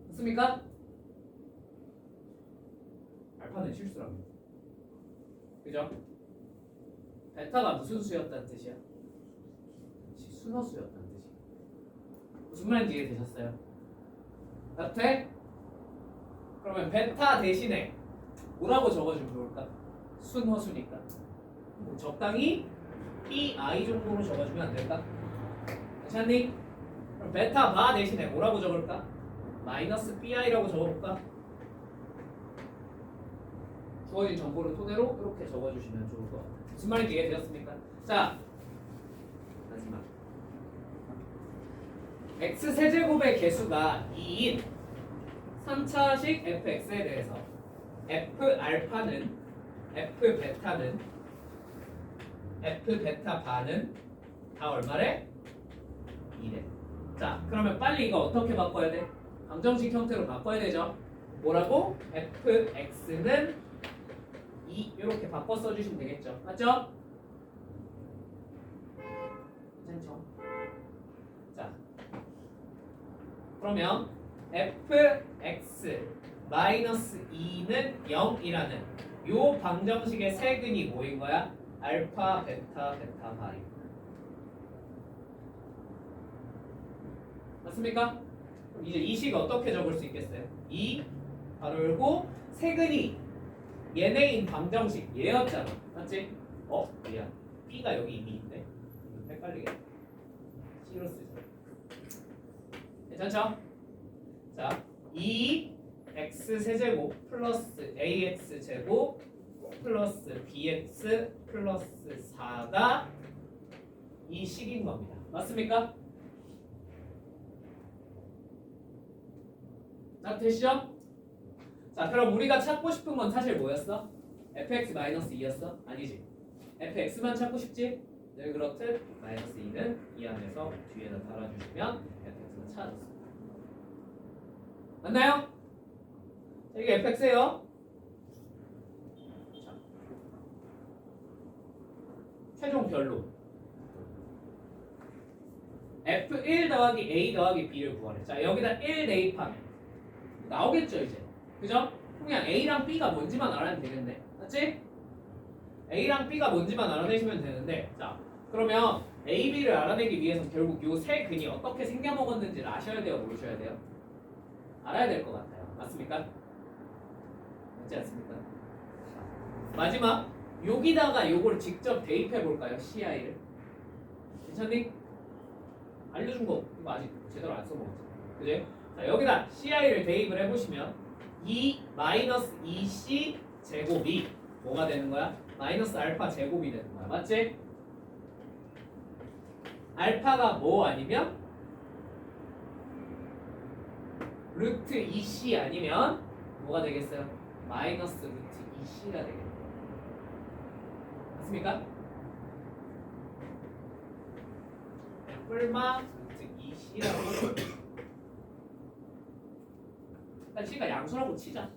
맞습니까? 알파는 실수랍니다. 그죠? 베타가 무슨 수였다는 뜻이야? 순허수였다는 뜻이야. 무슨 말인지 이해되셨어요? 같아? 그러면 베타 대신에 뭐라고 적어주면 좋을까? 순허수니까 뭐 적당히 BI 정도로 적어주면 안 될까? 괜찮니? 그럼 베타 바 대신에 뭐라고 적을까? 마이너스 bi라고 적어볼까? 주어진 정보를 토대로 이렇게 적어주시면 좋을 것 같아요. 무슨 말인지 이해되셨습니까? 자, 마지막 x 세제곱의 개수가 2인 3차식 fx에 대해서 f 알파는 f 베타는 f 베타 바는 다 얼마래? 2래. 자, 그러면 빨리 이거 어떻게 바꿔야 돼? 방정식 형태로 바꿔야 되죠. 뭐라고? fx는 2 이렇게 바꿔 써주시면 되겠죠. 맞죠? 괜찮죠? 자, 그러면 fx 마이너스 2는 0이라는 요 방정식의 세근이 뭐인 거야? 알파, 베타, 베타, 바이. 맞습니까? 그럼 이제 이 식 어떻게 적을 수 있겠어요? 2 바로 열고 세근이 얘네인 방정식 얘였잖아. 맞지? 미안. b가 여기 이미 있네. 헷갈리게. C로 쓰자. 괜찮죠? 자, 2x 세제곱 플러스 ax 제곱 플러스 bx 플러스 4가 이 식인 겁니다. 맞습니까? 자, 되시죠? 자, 그럼 우리가 찾고 싶은 건 사실 뭐였어? fx-2였어? 아니지. fx만 찾고 싶지? 늘 그렇듯 마이너스 2는 이 안에서 뒤에다 달아주시면 fx가 찾아졌습니다. 맞나요? 자, 이게 fx예요. 자, 최종 변로 f1 더하기 a 더하기 b를 구하래. 자, 여기다 1 대입하면 나오겠죠 이제. 그죠? 그냥 a랑 b가 뭔지만 알아내면 되겠네. 맞지? a랑 b가 뭔지만 알아내시면 되는데, 자, 그러면 a, b를 알아내기 위해서 결국 요 세 근이 어떻게 생겨먹었는지를 아셔야 돼요, 모르셔야 돼요? 알아야 될 것 같아요. 맞습니까? 맞지 않습니까? 자, 마지막 여기다가 요걸 직접 대입해 볼까요? ci를. 괜찮니? 알려준 거 이거 아직 제대로 안 써먹었죠. 그지? 자, 여기다 ci를 대입을 해보시면 2 마이너스 2c 제곱이 뭐가 되는 거야? 마이너스 알파 제곱이 되는 거야. 맞지? 알파가 뭐 아니면 루트 2c 아니면 뭐가 되겠어요? 마이너스 루트 2c가 되겠네요. 맞습니까? 뿔마 루트 2c라고 일단 c가 양수라고 치자.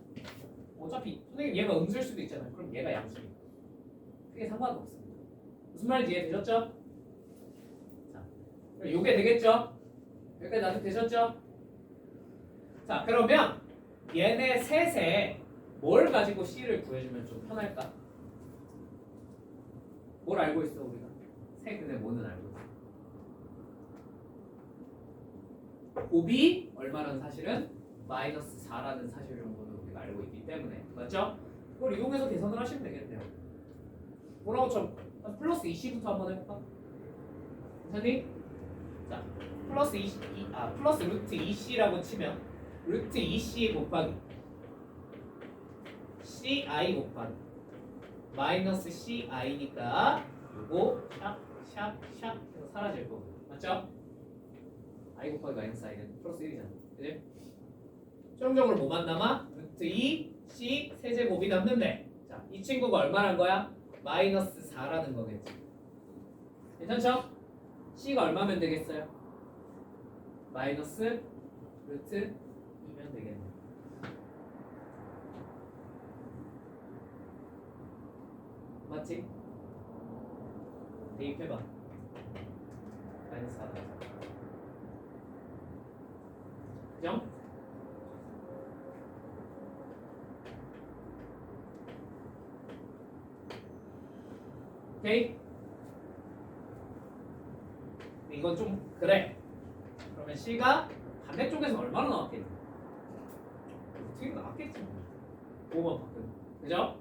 어차피 선생님 얘가 음수일 수도 있잖아요. 그럼 얘가 양수니까 크게 상관은 없습니다. 무슨 말인지 이해되셨죠? 자, 요게 되겠죠? 여기까지 나도 되셨죠? 자, 그러면 얘네 셋에 뭘 가지고 c를 구해주면 좀 편할까? 뭘 알고 있어 우리가? 세 근의 뭐는 알고 있어. 곱이 얼마라는 사실은 마이너스 4라는 사실 정도는 우리가 알고 있기 때문에, 맞죠? 그걸 이용해서 계산을 하시면 되겠네요. 뭐라고 쳐? 플러스 2c부터 한번 해볼까? 괜찮니? 자, 플러스 플러스 루트 2c라고 치면 루트 2c 곱하기 ci 곱하기 마이너스 ci니까 요거 샵 해서 사라질 거고, 맞죠? i 곱하기 마이너스 i는 플러스 1이잖아. 그지? 최종적으로 뭐만 남아? 루트 2c 세제곱이 남는데, 자, 이 친구가 얼마란 거야? 마이너스 4라는 거겠지. 괜찮죠? c가 얼마면 되겠어요? 마이너스 루트 2면 되겠네. 맞지? 대입해봐. 마이너스 4다. 그죠? 오케이? 이건 좀 그래. 그러면 C가 반대쪽에서 얼마나 나왔겠니? 어떻게 나왔겠지. 5번 바꾸는. 그죠?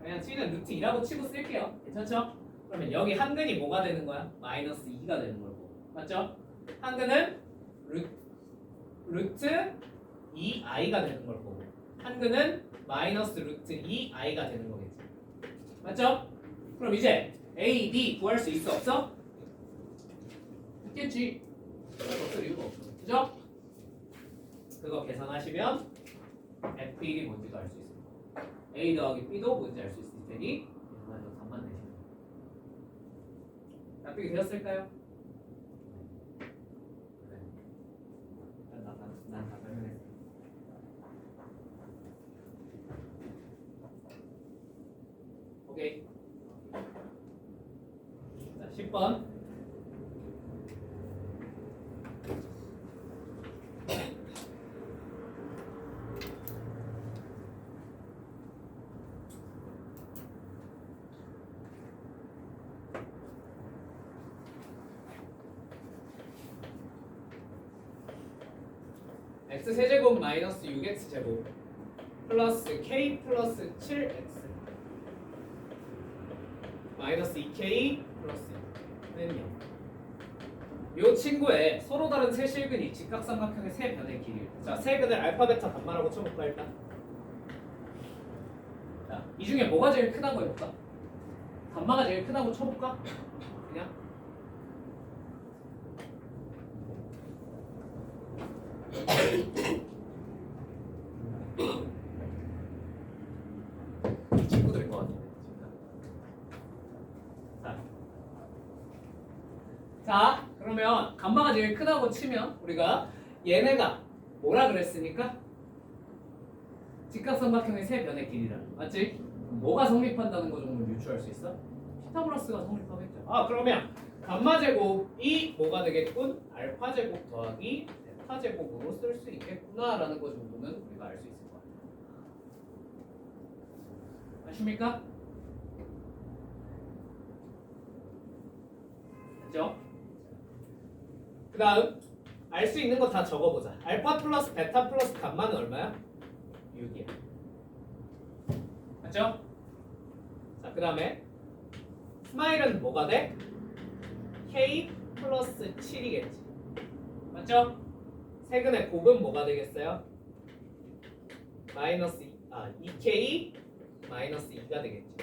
그냥 C는 루트 2라고 치고 쓸게요. 괜찮죠? 그러면 여기 한 근이 뭐가 되는 거야? 마이너스 2가 되는 거고. 맞죠? 한 근은 루트 2i가 되는 걸 거고 한근은 마이너스 루트 2i가 되는 거겠지. 맞죠? 그럼 이제 a, b 구할 수 있어 없어? 있겠지. 없을 이유가 없어. 그죠? 그거 계산하시면 f1이 뭔지도 알 수 있을 거고 a 더하기 b도 뭔지 알 수 있을 테니 계산해서 답만 내시면 돼요. 납득이 되었을까요? 네. 난 다 설명했어. 오케이. 자, 10번. x세제곱 마이너스 6x제곱 플러스 k 플러스 7x 마이너스 2k 플러스 1는 0. 요 친구의 서로 다른 세 실근이 직각삼각형의 세 변의 길이. 자, 세 근을 알파, 베타, 감마라고 쳐볼까 일단. 자, 이 중에 뭐가 제일 크다고 해볼까? 감마가 제일 크다고 쳐볼까? 그냥. 이 친구들인 것 같은데. 자, 그러면 감마가 제일 크다고 치면 우리가 얘네가 뭐라 그랬으니까? 직각삼각형의 세 변의 길이라. 맞지? 뭐가 성립한다는 거 정도는 유추할 수 있어? 피타고라스가 성립하겠죠. 아, 그러면 감마 제곱이 뭐가 되겠군? 알파 제곱 더하기 베타 제곱으로 쓸 수 있겠구나라는 거 정도는 우리가 알 수 있을 것 같아요. 아십니까? 됐죠? 그 다음 알 수 있는 거 다 적어보자. 알파 플러스 베타 플러스 감마는 얼마야? 6이야. 맞죠? 자, 그 다음에 스마일은 뭐가 돼? k 플러스 7이겠지. 맞죠? 세근의 곱은 뭐가 되겠어요? 마이너스 2k 마이너스 2가 되겠지.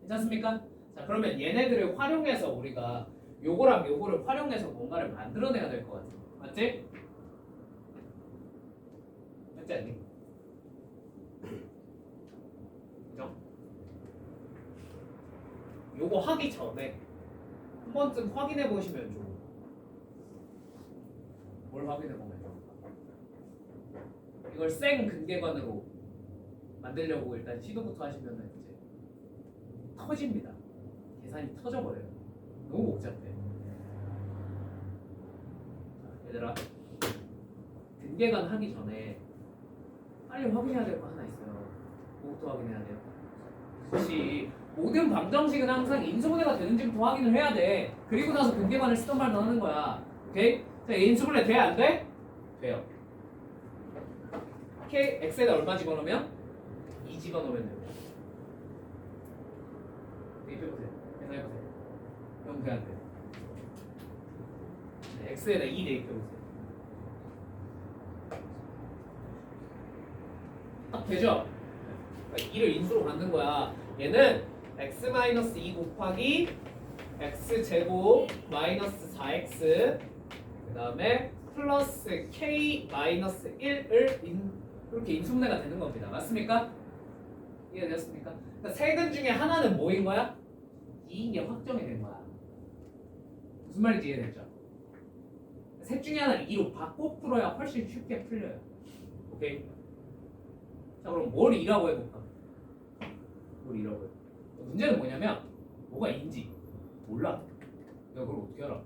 괜찮습니까? 자, 그러면 얘네들을 활용해서 우리가 요거랑 요거를 활용해서 뭔가를 만들어내야 될 것 같아. 맞지? 맞지 않니? 그죠? 요거 하기 전에 한 번쯤 확인해 보시면 좋은. 뭘 확인해 보면 좋을까? 이걸 생 근계관으로 만들려고 일단 시도부터 하시면은 이제 터집니다. 계산이 터져버려요. 너무 복잡해. 자, 얘들아, 근계관 하기 전에 빨리 확인해야 될 거 하나 있어요. 뭐부터 확인해야 돼요? 혹시 모든 방정식은 항상 인수분해가 되는지부터 확인을 해야 돼. 그리고 나서 근계관을 쓰던 말도 하는 거야. 오케이? 자, 인수분해 돼? 안 돼? 돼요. K, X에다 얼마 집어넣으면? 2 집어넣으면 돼요. 대입해보세요. 계산해보세요. 그럼 돼안 돼? 네, X에다 2 대입해보세요. 딱 되죠? 2를 인수로 받는 거야. 얘는 x-2 곱하기 x제곱 마이너스 4x 그 다음에 플러스 k-1을 이렇게 인수분해가 되는 겁니다. 맞습니까? 이해되셨습니까? 그러니까 세근 중에 하나는 뭐인 거야? 2인 게 확정이 된 거야. 무슨 말인지 이해됐죠? 셋 중에 하나를 2로 바꿔 풀어야 훨씬 쉽게 풀려요. 오케이? 자, 그럼 뭘 2라고 해볼까? 뭘 2라고 해볼까? 문제는 뭐냐면 뭐가 인지 몰라. 내가 그걸 어떻게 알아?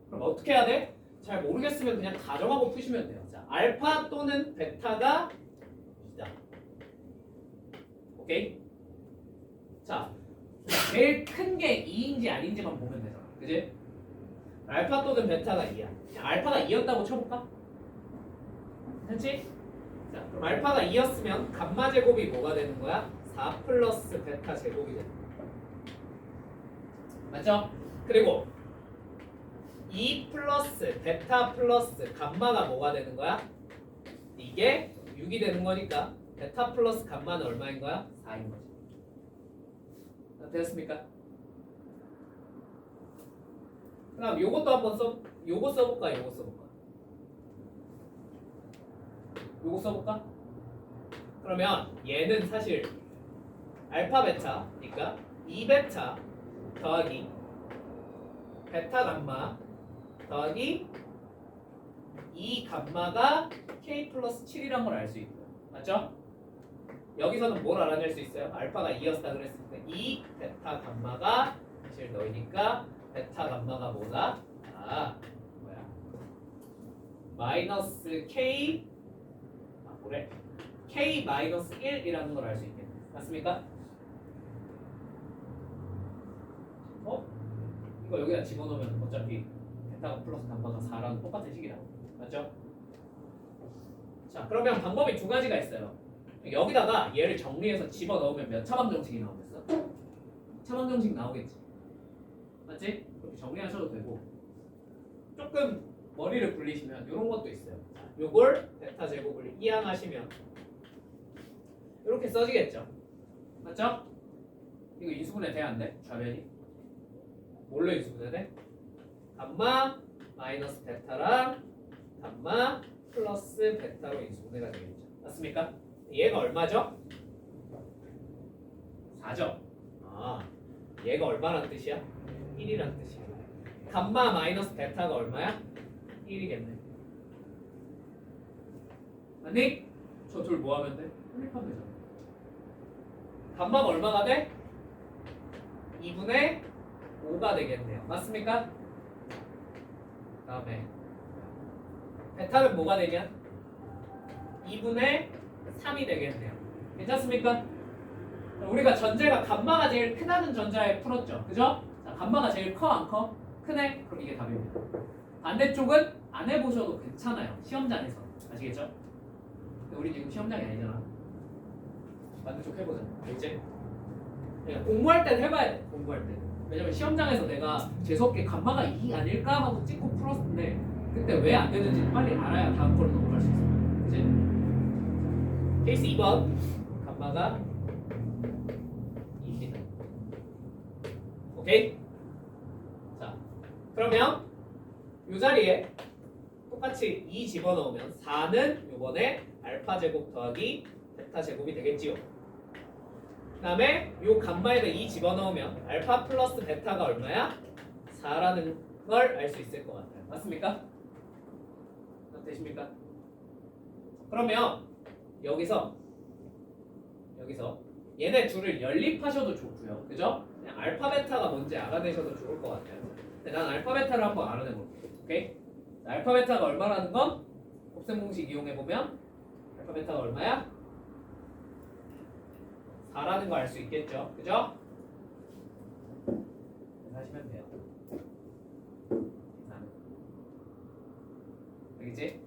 그럼 어떻게 해야 돼? 잘 모르겠으면 그냥 가정하고 푸시면 돼요. 자, 알파 또는 베타가 2다. 오케이? 자, 제일 큰 게 2인지 아닌지만 보면 되잖아. 그지? 알파 또는 베타가 2야. 그냥 알파가 2였다고 쳐볼까? 됐지? 자, 그럼 알파가 2였으면 감마 제곱이 뭐가 되는 거야? 4 플러스 베타 제곱이 되는 거야. 맞죠? 그리고 2 플러스 베타 플러스 감마가 뭐가 되는 거야? 이게 6이 되는 거니까 베타 플러스 감마는 얼마인 거야? 4인 거지. 됐습니까? 그럼 요것도 한번 요거 써볼까? 요거 써볼까? 요거 써볼까? 그러면 얘는 사실 알파 베타니까 2베타 더하기 베타 감마 더하기 2 감마가 k 플러스 7이란 걸 알 수 있고요. 맞죠? 여기서는 뭘 알아낼 수 있어요? 알파가 2였다 그랬을 때 2 베타 감마가 사실 너희니까 베타 감마가 뭐다? 아 뭐야? 마이너스 k 뭐래? k 마이너스 1이라는 걸 알 수 있겠네. 맞습니까? 이거 여기다 집어넣으면 어차피 베타가 플러스 감마가 4랑 똑같은 식이라고. 맞죠? 자 그러면 방법이 두 가지가 있어요. 여기다가 얘를 정리해서 집어넣으면 몇 차방정식이 나오겠어? 차방정식 나오겠지. 맞지? 그렇게 정리하셔도 되고 조금 머리를 굴리시면 이런 것도 있어요. 요걸 베타 제곱을 이항하시면 이렇게 써지겠죠. 맞죠? 이거 인수분해 돼야 안 돼? 좌변이 뭘로 인수분해 돼? 감마 마이너스 베타랑 감마 플러스 베타로 인수분해가 되겠죠. 맞습니까? 얘가 얼마죠? 4죠. 아, 얘가 얼마란 뜻이야? 1이란 뜻이야. 감마 마이너스 베타가 얼마야? 1이겠네. 아니? 저 둘 뭐 하면 돼? 혼입하면 되잖아. 감마가 얼마가 돼? 2분의 5가 되겠네요. 맞습니까? 다음에 베타는 뭐가 되냐? 2분의 3이 되겠네요. 괜찮습니까? 우리가 전제가 감마가 제일 크다는 전자에 풀었죠. 그죠? 자, 감마가 제일 커 안 커? 크네? 그럼 이게 답입니다. 반대쪽은 안 해보셔도 괜찮아요. 시험장에서. 아시겠죠? 근데 우리 지금 시험장이 아니잖아. 반대쪽 해보자. 알지? 그러니까 공부할 땐 해봐야 돼. 공부할 때. 왜냐면 시험장에서 내가 재수없게 감마가 2 아닐까 하고 찍고 풀었는데 그때 왜 안 되는지 빨리 알아야 다음 걸로 넘어갈 수 있어. 그치? 케이스 2번 감마가 2입니다. 오케이? 자 그러면 이 자리에 똑같이 2 집어넣으면 4는 요번에 알파 제곱 더하기 베타 제곱이 되겠지요. 그 다음에 요 감마에다 2 집어넣으면 알파 플러스 베타가 얼마야? 4라는 걸 알 수 있을 것 같아요. 맞습니까? 되십니까? 그러면 여기서 얘네 둘을 연립하셔도 좋고요. 그죠? 그냥 알파 베타가 뭔지 알아내셔도 좋을 것 같아요. 근데 난 알파 베타를 한번 알아내볼게요. 오케이? 알파 베타가 얼마라는 건 곱셈 공식 이용해보면 알파 베타가 얼마야? 4라는 거 알 수 있겠죠? 그죠? 하시면 돼요. 알겠지?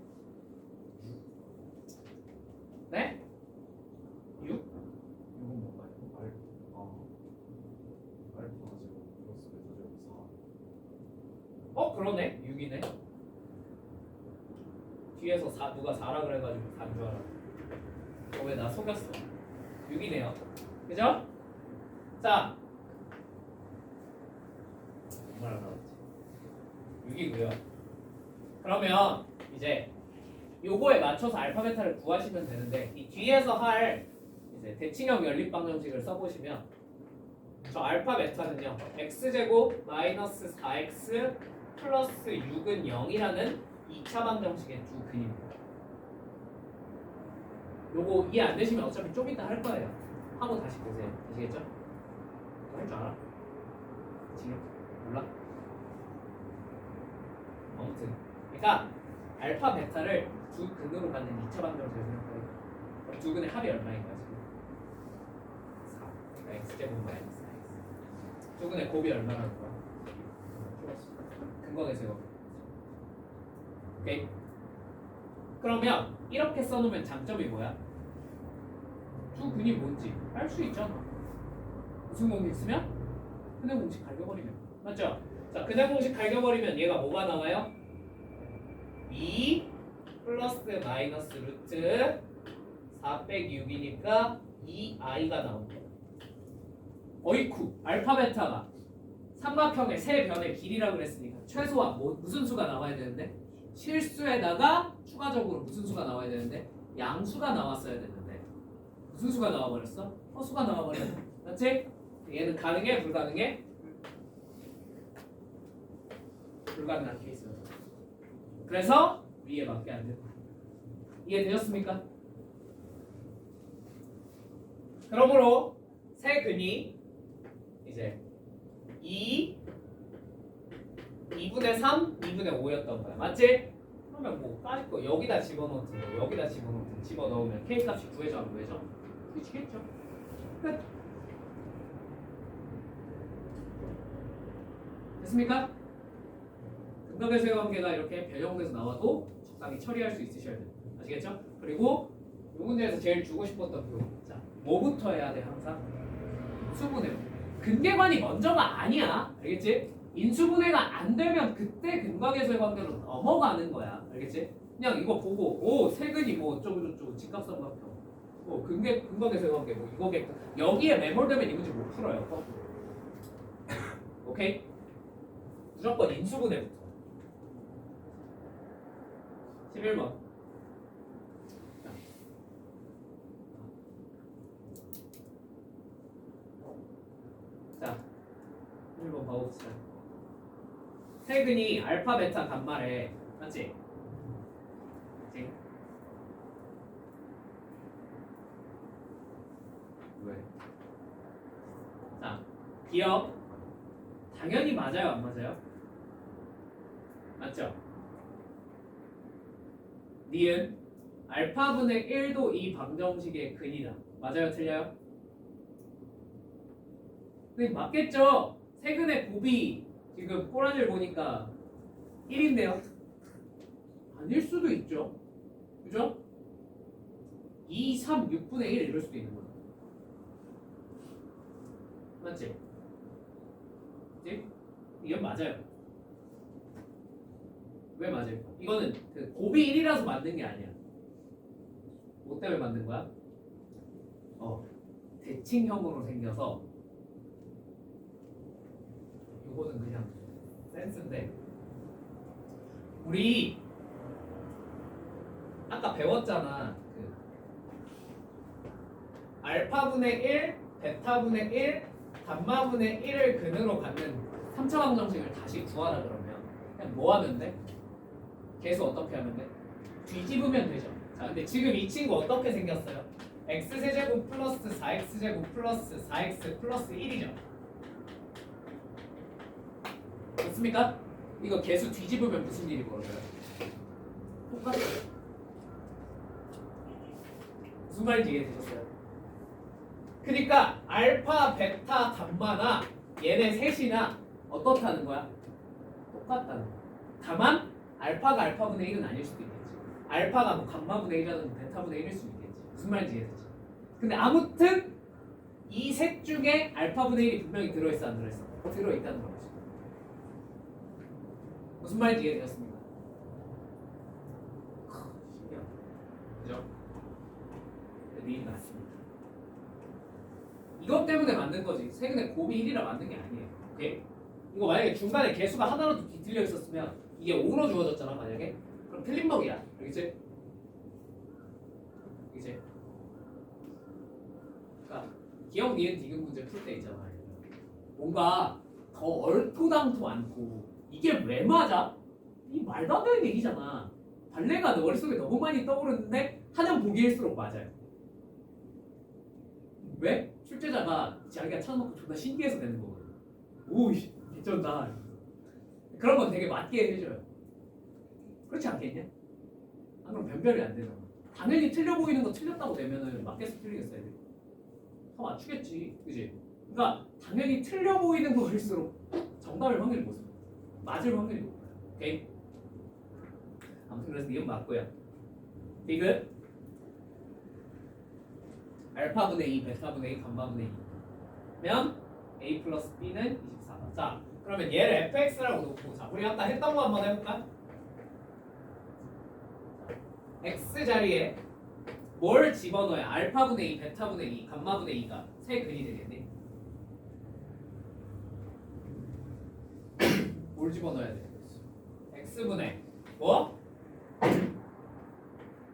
네? 6? 6은 뭔가요? 알파 제곱 플러스 베타 제곱 4. 그러네. 6이네. 뒤에서 누가 4라 그래가지고 4인 줄 알아. 왜 나 속였어? 6이네요. 그죠? 자, 뭐라 그러지? 6이고요. 그러면 이제 요거에 맞춰서 알파 베타를 구하시면 되는데 이 뒤에서 할 이제 대칭형 연립 방정식을 써보시면 저 알파 베타는요 x제곱 마이너스 4x 플러스 6은 0이라는 2차 방정식의 두 근입니다. 요거 이해 안 되시면 어차피 좀 이따 할 거예요. 하고 다시 보세요. 아시겠죠? 할 줄 알아? 지금 몰라? 아무튼 그러니까 알파 베타를 두 근으로 갖는 2차 방정식을 생각해요. 그럼 두 근의 합이 얼마인 거야 지금? 4. 그러니까 x제곱 마이너스 4x. 두 근의 곱이 얼마라는 거야? 근거에서 이거. 오케이? 그러면 이렇게 써놓으면 장점이 뭐야? 두 근이 뭔지 알 수 있잖아. 무슨 공식 쓰면? 근의 공식 갈겨버리면. 맞죠? 자, 그냥 공식 갈겨버리면 얘가 뭐가 나와요? 2 플러스 마이너스 루트 4 빼기 6이니까 2i가 나옵니다. 어이쿠 알파 베타가 삼각형의 세 변의 길이라고 그랬으니까 최소한 무슨 수가 나와야 되는데 실수에다가 추가적으로 무슨 수가 나와야 되는데 양수가 나왔어야 되는데 무슨 수가 나와버렸어? 허수가 나와버렸어. 맞지? 얘는 가능해? 불가능해? 불가능한 케이스였어. 그래서 위에밖에 안 된다. 이해되셨습니까? 그러므로 세 근이 이제 2분의 3, 2분의 5였던 거야. 맞지? 그러면 뭐 빠질 거 여기다 집어넣든 뭐 여기다 집어넣으면 K 값이 구해져 안 구해져? 구해지겠죠. 끝. 됐습니까? 근각의 관계가 이렇게 변형돼서 나와도 적당히 처리할 수 있으셔야 돼요. 아시겠죠? 그리고 이 문제에서 제일 주고 싶었던 표. 자, 뭐부터 해야 돼 항상? 인수분해. 근계관이 먼저가 아니야. 알겠지? 인수분해가 안 되면 그때 근각의 관계로 넘어가는 거야. 알겠지? 그냥 이거 보고 오 세근이 뭐 어쩌고저쩌고 직각삼각형. 뭐 근각의 관계 뭐 이거겠다. 여기에 매몰되면 이 문제 못 풀어요. 오케이? 무조건 인수분해부터. 11번. 자, 11번 봐봅시다. 세근이 알파, 베타, 감마래. 맞지? 맞지? 왜? 자, 기억. 당연히 맞아요, 안 맞아요? 맞죠? 니은 알파분의 1도 이 방정식의 근이다. 맞아요? 틀려요? 근데 맞겠죠? 세근의 곱이 지금 꼬라지를 보니까 1인데요. 아닐 수도 있죠. 그죠? 2, 3, 6분의 1 이럴 수도 있는 거야. 맞지? 맞지? 이건 맞아요. 왜 맞아요? 이거는 그 곱이 1이라서 만든 게 아니야. 뭐 때문에 만든 거야? 대칭형으로 생겨서 이거는 그냥 센스인데 우리 아까 배웠잖아. 그 알파분의 1, 베타분의 1, 감마분의 1을 근으로 갖는 3차 방정식을 다시 구하라 그러면 그냥 뭐 하면 돼? 계속 어떻게 하면 돼? 뒤집으면 되죠. 자, 근데 지금 이 친구 어떻게 생겼어요? x세제곱 플러스 4x제곱 플러스 4x 플러스 1이죠. 됐습니까? 이거 계수 뒤집으면 무슨 일이 벌어져요? 똑같아요. 무슨 말인지 이해되셨어요? 그러니까 알파, 베타, 감마나 얘네 셋이나 어떻다는 거야? 똑같다는 거야. 다만 알파가 알파분의 1은 아닐 수도 있겠지. 알파가 뭐 감마분의 1이라든 베타분의 1일 수도 있겠지. 무슨 말인지 이해되지? 근데 아무튼 이 셋 중에 알파분의 1이 분명히 들어있어 안 들어있어? 들어있다는 거지. 무슨 말인지 이해되셨습니까? 신기하다. 그죠? 리이 맞습니다. 이것 때문에 만든 거지. 세근의 곱이 1이라 만든 게 아니에요. 오케이? 이거 만약에 중간에 개수가 하나라도 뒤틀려 있었으면 이게 5로 주어졌잖아 만약에. 그럼 틀린 먹이야. 알겠지? 이제 그러니까 기억 니은 디귿 문제 풀 때 있잖아. 뭔가 더 얼토당토 않고 이게 왜 맞아? 이 말도 안 되는 얘기잖아. 발레가 머릿속에 너무 많이 떠오르는데 하는 보기일수록 맞아요. 왜? 출제자가 자기가 찾아놓고 존나 신기해서 되는 거거든. 오이 미쳤다. 그런 건 되게 맞게 해줘요. 그렇지 않겠냐? 안 그럼 변별이 안 되잖아. 당연히 틀려 보이는 거 틀렸다고 내면은 맞겠어 틀리겠어야 돼. 더 맞추겠지, 그지? 그러니까 당연히 틀려 보이는 거일수록 정답일 확률이 못 써. 맞을 확률이 높아요. 오케이? 아무튼 그래서 이건 맞고요. 디귿 알파분의 2, 베타분의 2, 감마분의 2면 a 플러스 b는 24다. 자, 그러면 얘를 fx라고 놓고 자, 우리 아까 했던 거 한번 해볼까? x 자리에 뭘 집어넣어야 알파분의 2, 베타분의 2, 감마분의 2가 세 근이 되겠니? 뭘 집어넣어야 돼? x분의 뭐?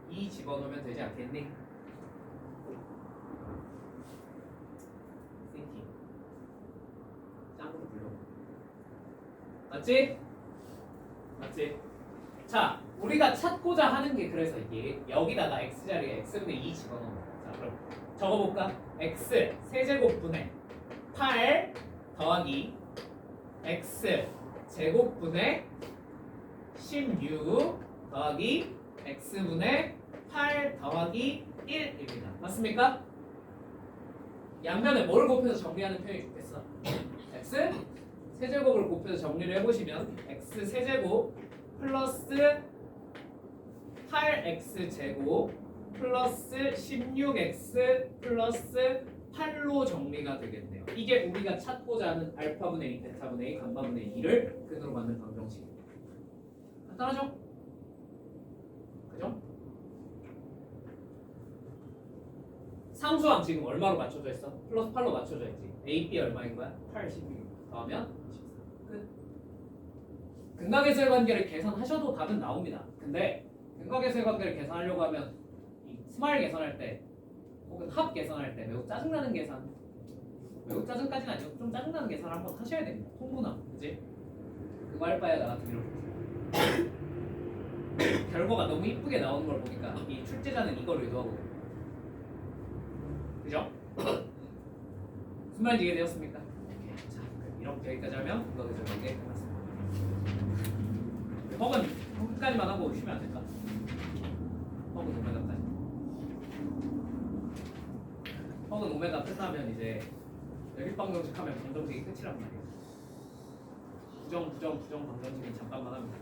2 집어넣으면 되지 않겠니? thinking 짱으로 불러 맞지? 맞지? 자, 우리가 찾고자 하는 게 그래서 이게 여기다가 x자리에 x분의 2 집어넣는 거야. 자, 그럼 적어볼까? x 세제곱분의 8 더하기 x 제곱분의 16 더하기 x분의 8 더하기 1입니다. 맞습니까? 양면에 뭘 곱해서 정리하는 표현이 좋겠어? x 세제곱을 곱해서 정리를 해보시면 x 세제곱 플러스 8x 제곱 플러스 16x 플러스 8로 정리가 되겠네요. 이게 우리가 찾고자 하는 알파분의 2, 베타분의 2, 감마분의 2를 근으로 만든 방정식입니다. 간단하죠? 그죠? 상수항 지금 얼마로 맞춰져 있어? 플러스 8로 맞춰져 있지. A, B 얼마인 거야? 8, 16 더하면 24. 끝. 근각의수의 관계를 계산하셔도 답은 나옵니다. 근데 근각의수의 관계를 계산하려고 하면 이 스마일 계산할 때 혹은 합 계산할 때 매우 짜증나는 계산, 매우 짜증까지는 아니고 좀 짜증나는 계산을 한번 하셔야 됩니다. 통분함, 그지? 그거 할 바에 나 같은 경우 결과가 너무 이쁘게 나오는 걸 보니까 이 출제자는 이걸 의도하거든요. 그죠? 무슨 말인지 이해되었습니까? 자, 이렇게 여기까지 하면 근각의수의 관계 끝났습니다. 혹은 끝까지만 하고 오시면 안 될까? 혹은 오메가까지. 혹은 오메가 끝나면 이제 연립방정식 하면 방정식이 끝이란 말이에요. 부정 방정식은 잠깐만 합니다.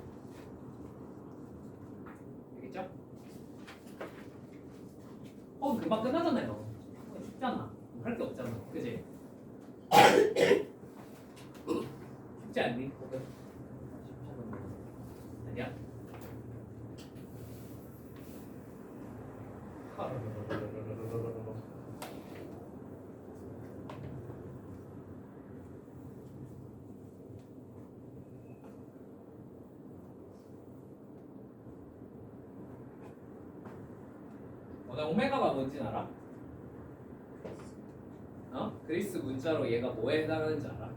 알겠죠? 혹은 금방 끝나잖아요. 쉽잖아. 할 게 없잖아. 그지? 쉽지 않니? 혹은 아니야? 나 오메가가 뭔지 알아? 어? 그리스 문자로 얘가 뭐에 해당하는지 알아?